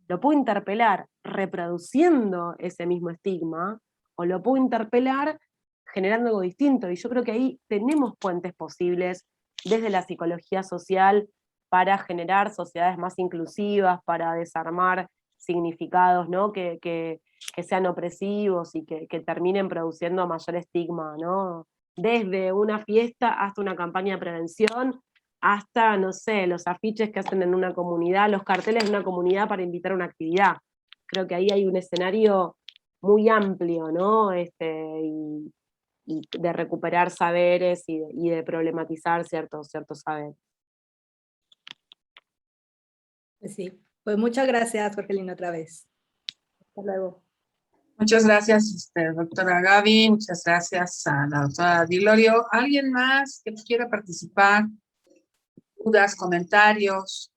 ¿lo puedo interpelar reproduciendo ese mismo estigma? ¿O lo puedo interpelar generando algo distinto? Y yo creo que ahí tenemos puentes posibles desde la psicología social para generar sociedades más inclusivas, para desarmar significados, ¿no? que sean opresivos y que terminen produciendo mayor estigma, ¿no? desde una fiesta hasta una campaña de prevención, hasta, no sé, los afiches que hacen en una comunidad, los carteles de una comunidad para invitar a una actividad. Creo que ahí hay un escenario muy amplio, ¿no? Y de recuperar saberes y de problematizar ciertos saberes. Pues sí, pues muchas gracias, Jorgelina, otra vez. Hasta luego. Muchas gracias, doctora Gaby. Muchas gracias a la doctora Dilorio. ¿Alguien más que quiera participar? ¿Dudas, comentarios?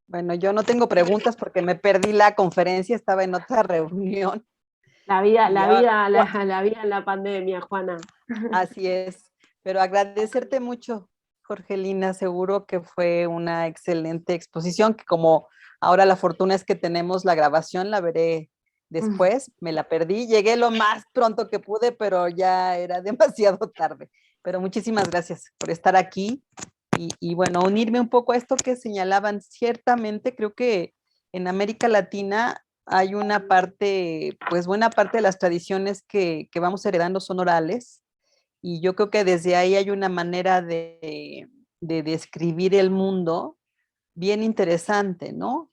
Bueno, yo no tengo preguntas porque me perdí la conferencia, estaba en otra reunión. La vida en la pandemia, Juana. Así es, pero agradecerte mucho, Jorgelina, seguro que fue una excelente exposición, que como ahora la fortuna es que tenemos la grabación, la veré después, me la perdí, llegué lo más pronto que pude, pero ya era demasiado tarde. Pero muchísimas gracias por estar aquí y bueno, unirme un poco a esto que señalaban. Ciertamente creo que en América Latina hay una parte, pues buena parte de las tradiciones que vamos heredando son orales, y yo creo que desde ahí hay una manera de describir el mundo bien interesante, ¿no?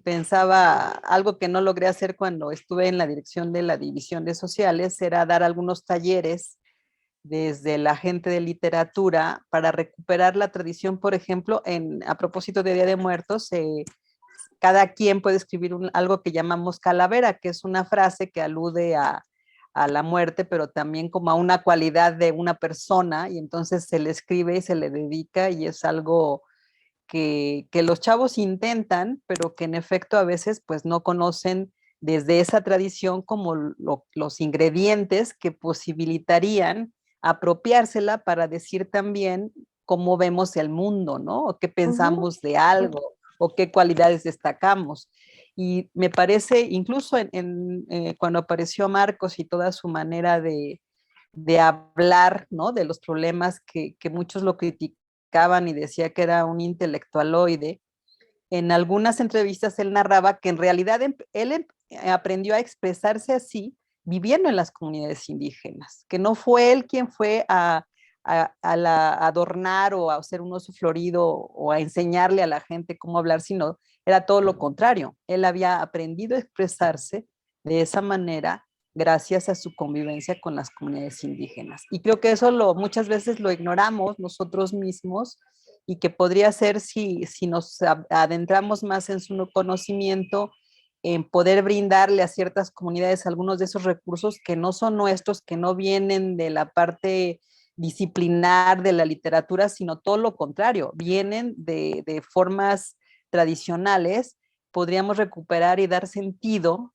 Pensaba algo que no logré hacer cuando estuve en la dirección de la división de sociales, era dar algunos talleres desde la gente de literatura para recuperar la tradición, por ejemplo, a propósito de Día de Muertos, cada quien puede escribir algo que llamamos calavera, que es una frase que alude a la muerte, pero también como a una cualidad de una persona, y entonces se le escribe y se le dedica, y es algo que los chavos intentan, pero que en efecto a veces pues no conocen desde esa tradición como los ingredientes que posibilitarían apropiársela para decir también cómo vemos el mundo, ¿no? O qué pensamos de algo, o qué cualidades destacamos. Y me parece, incluso cuando apareció Marcos y toda su manera de hablar, ¿no? De los problemas que muchos lo criticaban y decía que era un intelectualoide, en algunas entrevistas él narraba que en realidad él aprendió a expresarse así viviendo en las comunidades indígenas, que no fue él quien fue a adornar o a hacer un oso florido o a enseñarle a la gente cómo hablar, sino era todo lo contrario. Él había aprendido a expresarse de esa manera gracias a su convivencia con las comunidades indígenas. Y creo que eso muchas veces lo ignoramos nosotros mismos, y que podría ser, si nos adentramos más en su conocimiento, en poder brindarle a ciertas comunidades algunos de esos recursos que no son nuestros, que no vienen de la parte disciplinar de la literatura, sino todo lo contrario, vienen de formas tradicionales. Podríamos recuperar y dar sentido,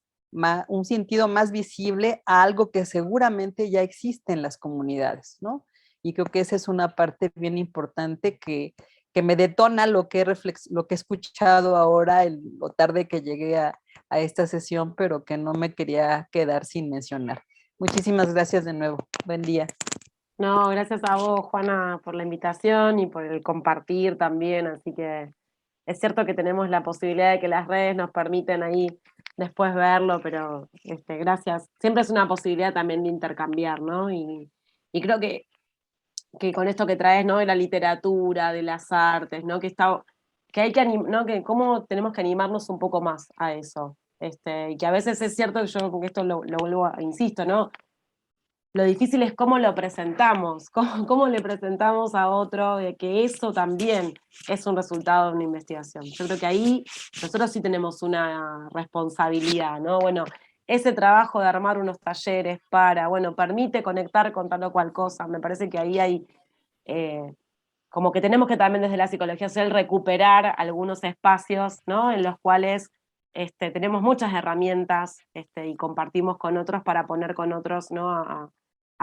un sentido más visible a algo que seguramente ya existe en las comunidades, ¿no? Y creo que esa es una parte bien importante que me detona lo que he escuchado ahora, lo tarde que llegué a esta sesión, pero que no me quería quedar sin mencionar. Muchísimas gracias de nuevo. Buen día. No, gracias a vos, Juana, por la invitación y por el compartir también, así que es cierto que tenemos la posibilidad de que las redes nos permiten ahí después verlo, pero gracias. Siempre es una posibilidad también de intercambiar, ¿no? Y creo que con esto que traes, ¿no? De la literatura, de las artes, ¿no? Que hay que ¿no? Que cómo tenemos que animarnos un poco más a eso. Y que a veces es cierto que yo esto lo vuelvo insisto, ¿no? Lo difícil es cómo lo presentamos, cómo le presentamos a otro, de que eso también es un resultado de una investigación. Yo creo que ahí nosotros sí tenemos una responsabilidad, ¿no? Bueno, ese trabajo de armar unos talleres permite conectar con tal o cual cosa. Me parece que ahí hay, como que tenemos que también desde la psicología social recuperar algunos espacios, ¿no? En los cuales tenemos muchas herramientas y compartimos con otros para poner con otros, ¿no?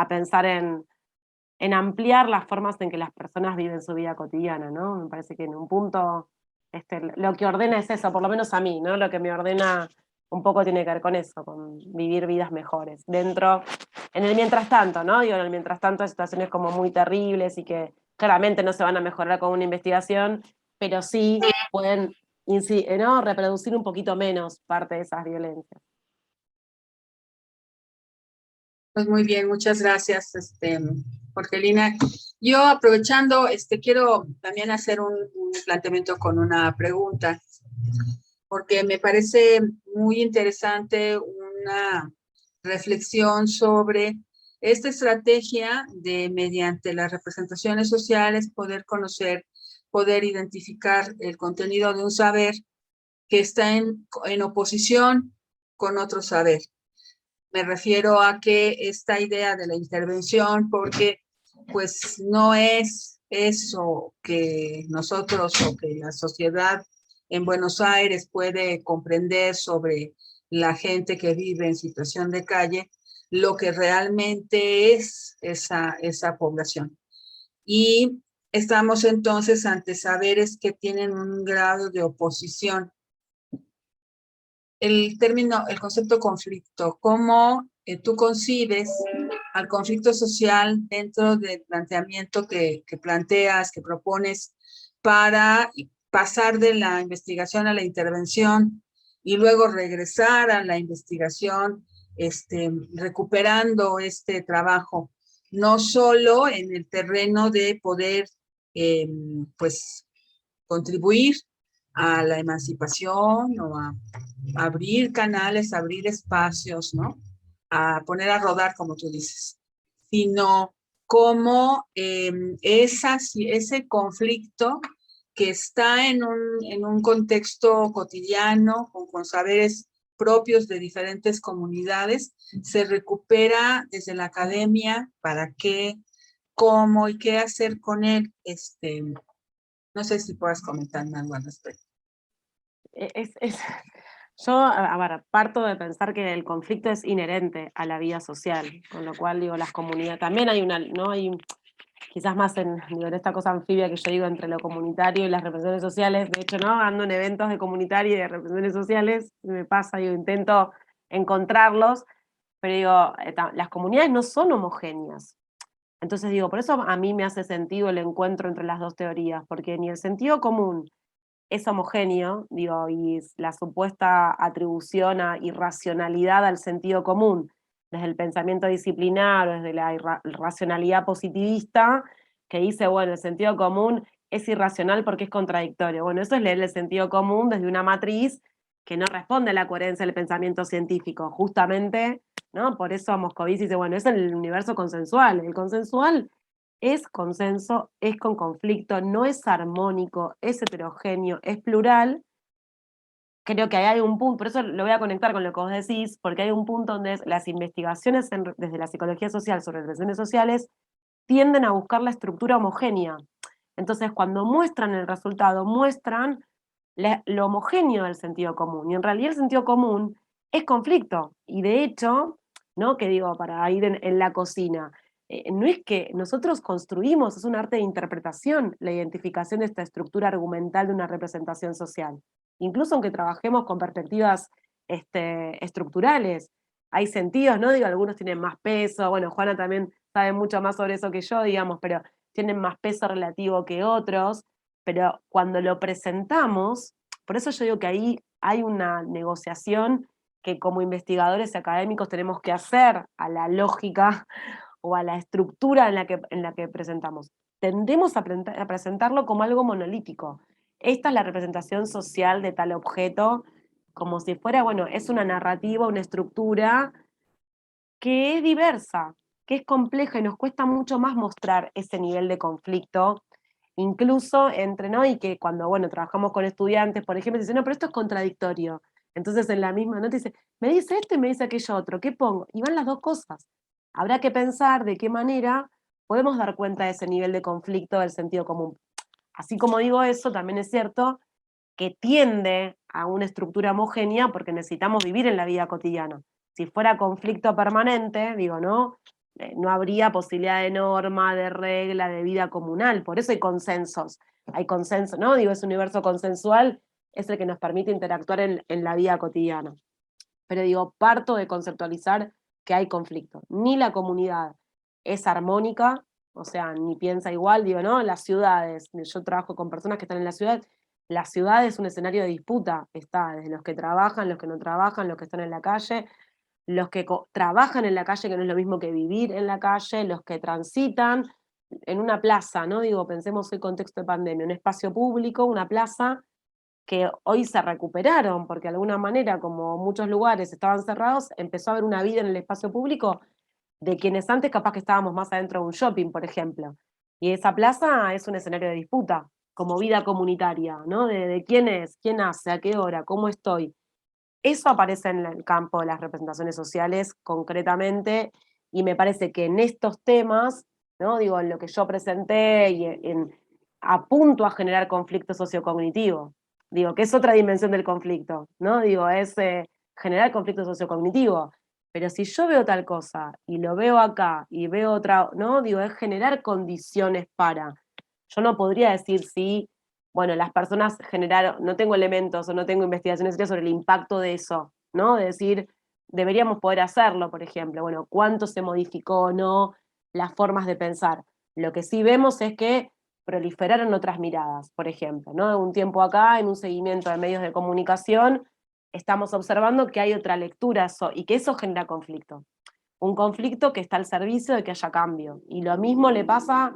A pensar en ampliar las formas en que las personas viven su vida cotidiana, ¿no? Me parece que en un punto lo que ordena es eso, por lo menos a mí, ¿no? Lo que me ordena un poco tiene que ver con eso, con vivir vidas mejores. En el mientras tanto, ¿no? Digo, en el mientras tanto hay situaciones como muy terribles y que claramente no se van a mejorar con una investigación, pero sí pueden ¿no? Reproducir un poquito menos parte de esas violencias. Pues muy bien, muchas gracias, Jorgelina. Yo aprovechando, quiero también hacer un planteamiento con una pregunta, porque me parece muy interesante una reflexión sobre esta estrategia de, mediante las representaciones sociales, poder conocer, poder identificar el contenido de un saber que está en oposición con otro saber. Me refiero a que esta idea de la intervención, porque pues no es eso que nosotros o que la sociedad en Buenos Aires puede comprender sobre la gente que vive en situación de calle, lo que realmente es esa población. Y estamos entonces ante saberes que tienen un grado de oposición. El término, el concepto conflicto, ¿cómo tú concibes al conflicto social dentro del planteamiento que planteas, que propones, para pasar de la investigación a la intervención y luego regresar a la investigación, recuperando este trabajo, no solo en el terreno de poder, pues, contribuir a la emancipación o a abrir canales, abrir espacios, ¿no? A poner a rodar, como tú dices, sino como ese conflicto que está en un contexto cotidiano, con saberes propios de diferentes comunidades, se recupera desde la academia para qué, cómo y qué hacer con él. No sé si puedas comentarme algo al respecto. Yo, a ver, parto de pensar que el conflicto es inherente a la vida social, con lo cual, digo, las comunidades, también hay una, ¿no? Quizás más en esta cosa anfibia que yo digo entre lo comunitario y las representaciones sociales. De hecho, ¿no? Ando en eventos de comunitario y de representaciones sociales, me pasa, digo, intento encontrarlos, pero digo, las comunidades no son homogéneas. Entonces digo, por eso a mí me hace sentido el encuentro entre las dos teorías, porque ni el sentido común es homogéneo, digo, y la supuesta atribución a irracionalidad al sentido común, desde el pensamiento disciplinar o desde la racionalidad positivista, que dice, bueno, el sentido común es irracional porque es contradictorio. Bueno, eso es leer el sentido común desde una matriz que no responde a la coherencia del pensamiento científico, justamente, ¿no? Por eso Moscovici dice, bueno, es el universo consensual. El consensual es consenso, es con conflicto, no es armónico, es heterogéneo, es plural. Creo que ahí hay un punto, por eso lo voy a conectar con lo que vos decís, porque hay un punto donde las investigaciones desde la psicología social sobre relaciones sociales tienden a buscar la estructura homogénea. Entonces, cuando muestran el resultado, muestran lo homogéneo del sentido común. Y en realidad el sentido común es conflicto. Y de hecho, ¿no? Que digo, para ir en la cocina, no es que nosotros construimos, es un arte de interpretación la identificación de esta estructura argumental de una representación social. Incluso aunque trabajemos con perspectivas estructurales, hay sentidos, ¿no? Digo, algunos tienen más peso, bueno, Juana también sabe mucho más sobre eso que yo, digamos, pero tienen más peso relativo que otros, pero cuando lo presentamos, por eso yo digo que ahí hay una negociación que como investigadores académicos tenemos que hacer a la lógica o a la estructura en la que presentamos. Tendemos a presentarlo como algo monolítico. Esta es la representación social de tal objeto, como si fuera, bueno, es una narrativa, una estructura que es diversa, que es compleja y nos cuesta mucho más mostrar ese nivel de conflicto, incluso entre, ¿no? Y que cuando, bueno, trabajamos con estudiantes, por ejemplo, dicen, no, pero esto es contradictorio. Entonces en la misma nota dice, me dice esto y me dice aquello otro, ¿qué pongo? Y van las dos cosas. Habrá que pensar de qué manera podemos dar cuenta de ese nivel de conflicto del sentido común. Así como digo eso, también es cierto que tiende a una estructura homogénea porque necesitamos vivir en la vida cotidiana. Si fuera conflicto permanente, digo, ¿no? No habría posibilidad de norma, de regla, de vida comunal. Por eso hay consensos. Hay consenso, ¿no? Digo, ese universo consensual es el que nos permite interactuar en la vida cotidiana. Pero digo, parto de conceptualizar que hay conflicto. Ni la comunidad es armónica, o sea, ni piensa igual, digo, ¿no? Las ciudades, yo trabajo con personas que están en la ciudad, la ciudad es un escenario de disputa, está desde los que trabajan, los que no trabajan, los que están en la calle, los que trabajan en la calle, que no es lo mismo que vivir en la calle, los que transitan en una plaza, ¿no? Digo, pensemos el contexto de pandemia, un espacio público, una plaza, que hoy se recuperaron, porque de alguna manera, como muchos lugares estaban cerrados, empezó a haber una vida en el espacio público de quienes antes capaz que estábamos más adentro de un shopping, por ejemplo. Y esa plaza es un escenario de disputa, como vida comunitaria, ¿no? De quién es, quién hace, a qué hora, cómo estoy. Eso aparece en el campo de las representaciones sociales concretamente, y me parece que en estos temas, ¿no? Digo, en lo que yo presenté y apunto a generar conflicto sociocognitivo. Digo, que es otra dimensión del conflicto, ¿no? Digo, es generar conflicto sociocognitivo. Pero si yo veo tal cosa y lo veo acá y veo otra, ¿no? Digo, es generar condiciones para. Yo no podría decir si, bueno, las personas generaron, no tengo elementos o no tengo investigaciones serias sobre el impacto de eso, ¿no? De decir, deberíamos poder hacerlo, por ejemplo. Bueno, cuánto se modificó o no las formas de pensar. Lo que sí vemos es que proliferaron otras miradas, por ejemplo, ¿no? De un tiempo acá, en un seguimiento de medios de comunicación, estamos observando que hay otra lectura y que eso genera conflicto. Un conflicto que está al servicio de que haya cambio. Y lo mismo le pasa,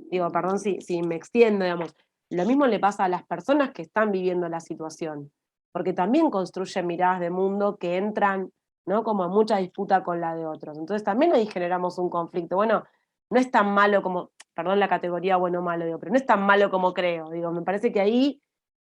digo, perdón si me extiendo, digamos, lo mismo le pasa a las personas que están viviendo la situación, porque también construyen miradas de mundo que entran, ¿no? Como en mucha disputa con la de otros. Entonces también ahí generamos un conflicto. Bueno, no es tan malo como, perdón la categoría bueno o malo, digo, pero no es tan malo como creo. Digo, me parece que ahí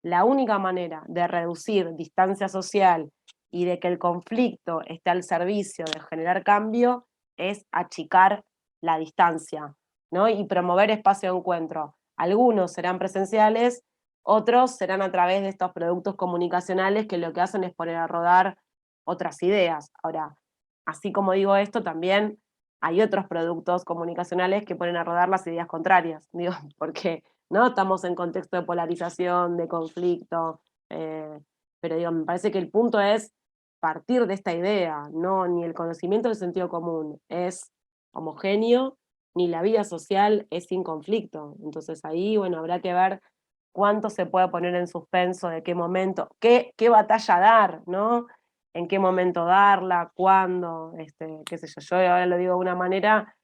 la única manera de reducir distancia social y de que el conflicto esté al servicio de generar cambio es achicar la distancia, ¿no? Y promover espacio de encuentro. Algunos serán presenciales, otros serán a través de estos productos comunicacionales que lo que hacen es poner a rodar otras ideas. Ahora, así como digo esto, también hay otros productos comunicacionales que ponen a rodar las ideas contrarias, digo, porque ¿no? Estamos en contexto de polarización, de conflicto, pero digo, me parece que el punto es partir de esta idea, no ni el conocimiento del sentido común es homogéneo, ni la vida social es sin conflicto. Entonces ahí, bueno, habrá que ver cuánto se puede poner en suspenso, de qué momento, qué batalla dar, ¿no? En qué momento darla, cuándo, qué sé yo ahora lo digo de una manera,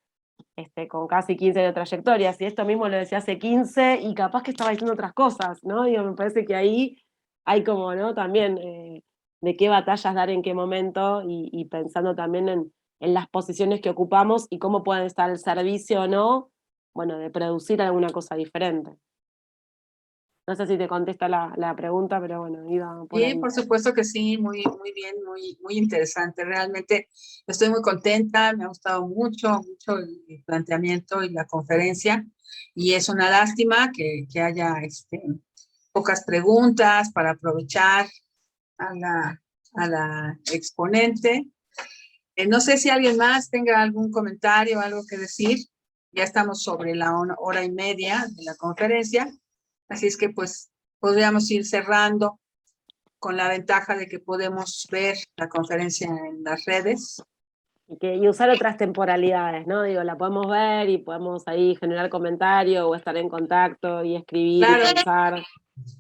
con casi 15 años de trayectoria, si esto mismo lo decía hace 15 y capaz que estaba diciendo otras cosas, ¿no? Digo, me parece que ahí hay como, ¿no? También de qué batallas dar en qué momento y pensando también en las posiciones que ocupamos y cómo pueden estar al servicio o no, bueno, de producir alguna cosa diferente. No sé si te contesta la pregunta, pero bueno, iba por ahí. Sí, por supuesto que sí, muy, muy bien, muy interesante. Realmente estoy muy contenta, me ha gustado mucho el planteamiento y la conferencia, y es una lástima que haya pocas preguntas para aprovechar a la exponente. No sé si alguien más tenga algún comentario, algo que decir. Ya estamos sobre la hora y media de la conferencia, así es que pues podríamos ir cerrando con la ventaja de que podemos ver la conferencia en las redes. Y usar otras temporalidades, ¿no? Digo, la podemos ver y podemos ahí generar comentarios o estar en contacto y escribir Claro. y pensar.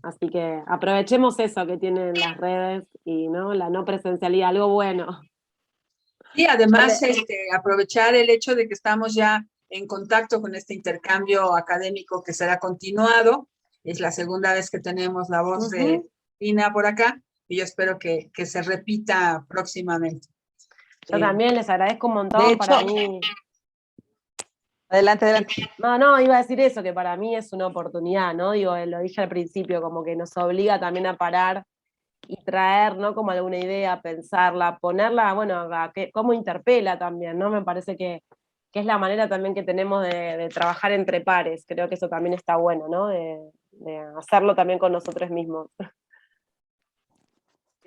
Así que aprovechemos eso que tienen las redes y ¿no? La no presencialidad, algo bueno. Y además aprovechar el hecho de que estamos ya en contacto con este intercambio académico que será continuado. Es la segunda vez que tenemos la voz de Ina por acá y yo espero que se repita próximamente. Yo también les agradezco un montón. De hecho, para mí. Adelante. No, iba a decir eso, que para mí es una oportunidad, ¿no? Digo, lo dije al principio, como que nos obliga también a parar y traer, ¿no? Como alguna idea, pensarla, ponerla, bueno, cómo interpela también, ¿no? Me parece que es la manera también que tenemos de trabajar entre pares. Creo que eso también está bueno, ¿no? De hacerlo también con nosotros mismos.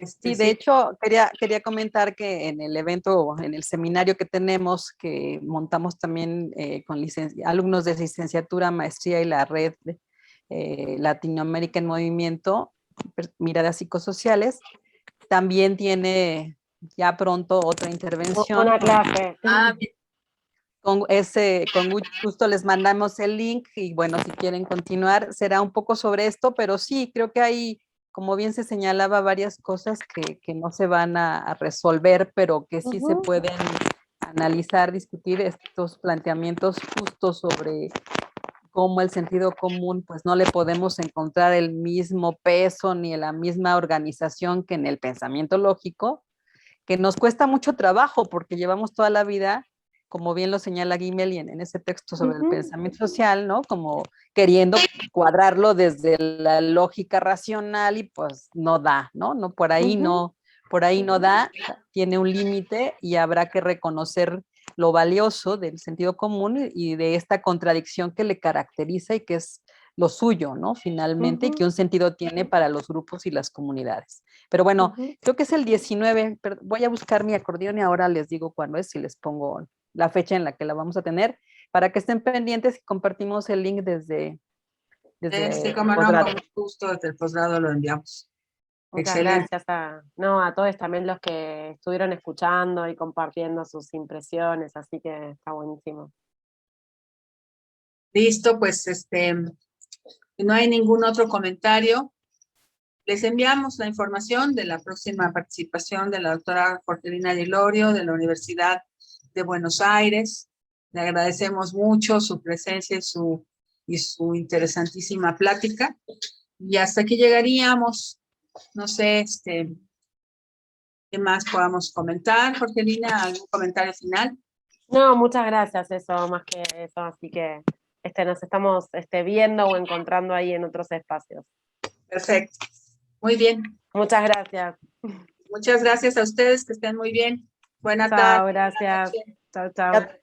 Sí, de hecho, quería comentar que en el evento, en el seminario que tenemos, que montamos también con alumnos de licenciatura, maestría y la red Latinoamérica en Movimiento, Miradas Psicosociales, también tiene ya pronto otra intervención. Una clase. Ah, bien. Con gusto les mandamos el link y bueno, si quieren continuar, será un poco sobre esto, pero sí, creo que hay, como bien se señalaba, varias cosas que no se van a resolver, pero que sí se pueden analizar, discutir estos planteamientos justos sobre cómo el sentido común, pues no le podemos encontrar el mismo peso ni la misma organización que en el pensamiento lógico, que nos cuesta mucho trabajo porque llevamos toda la vida, como bien lo señala Gimel en ese texto sobre el pensamiento social, ¿no? Como queriendo cuadrarlo desde la lógica racional y pues no da, ¿no? No por ahí no da, tiene un límite y habrá que reconocer lo valioso del sentido común y de esta contradicción que le caracteriza y que es lo suyo, ¿no? Finalmente, y que un sentido tiene para los grupos y las comunidades. Pero bueno, creo que es el 19, pero voy a buscar mi acordeón y ahora les digo cuándo es y les pongo la fecha en la que la vamos a tener para que estén pendientes y compartimos el link desde Sí, como no, posgrado. con gusto, desde el posgrado lo enviamos. Muchas Excelente. gracias a todos también los que estuvieron escuchando y compartiendo sus impresiones, así que está buenísimo. Listo, pues si no hay ningún otro comentario, les enviamos la información de la próxima participación de la doctora Jorgelina Di Iorio de la Universidad de Buenos Aires. Le agradecemos mucho su presencia y su interesantísima plática. Y hasta aquí llegaríamos. No sé, ¿qué más podamos comentar, Jorgelina? ¿Algún comentario final? No, muchas gracias, eso, más que eso, así que nos estamos viendo o encontrando ahí en otros espacios. Perfecto. Muy bien. Muchas gracias. Muchas gracias a ustedes, que estén muy bien. Buena Chao, tarde. gracias. Buenas noches. Chao, chao.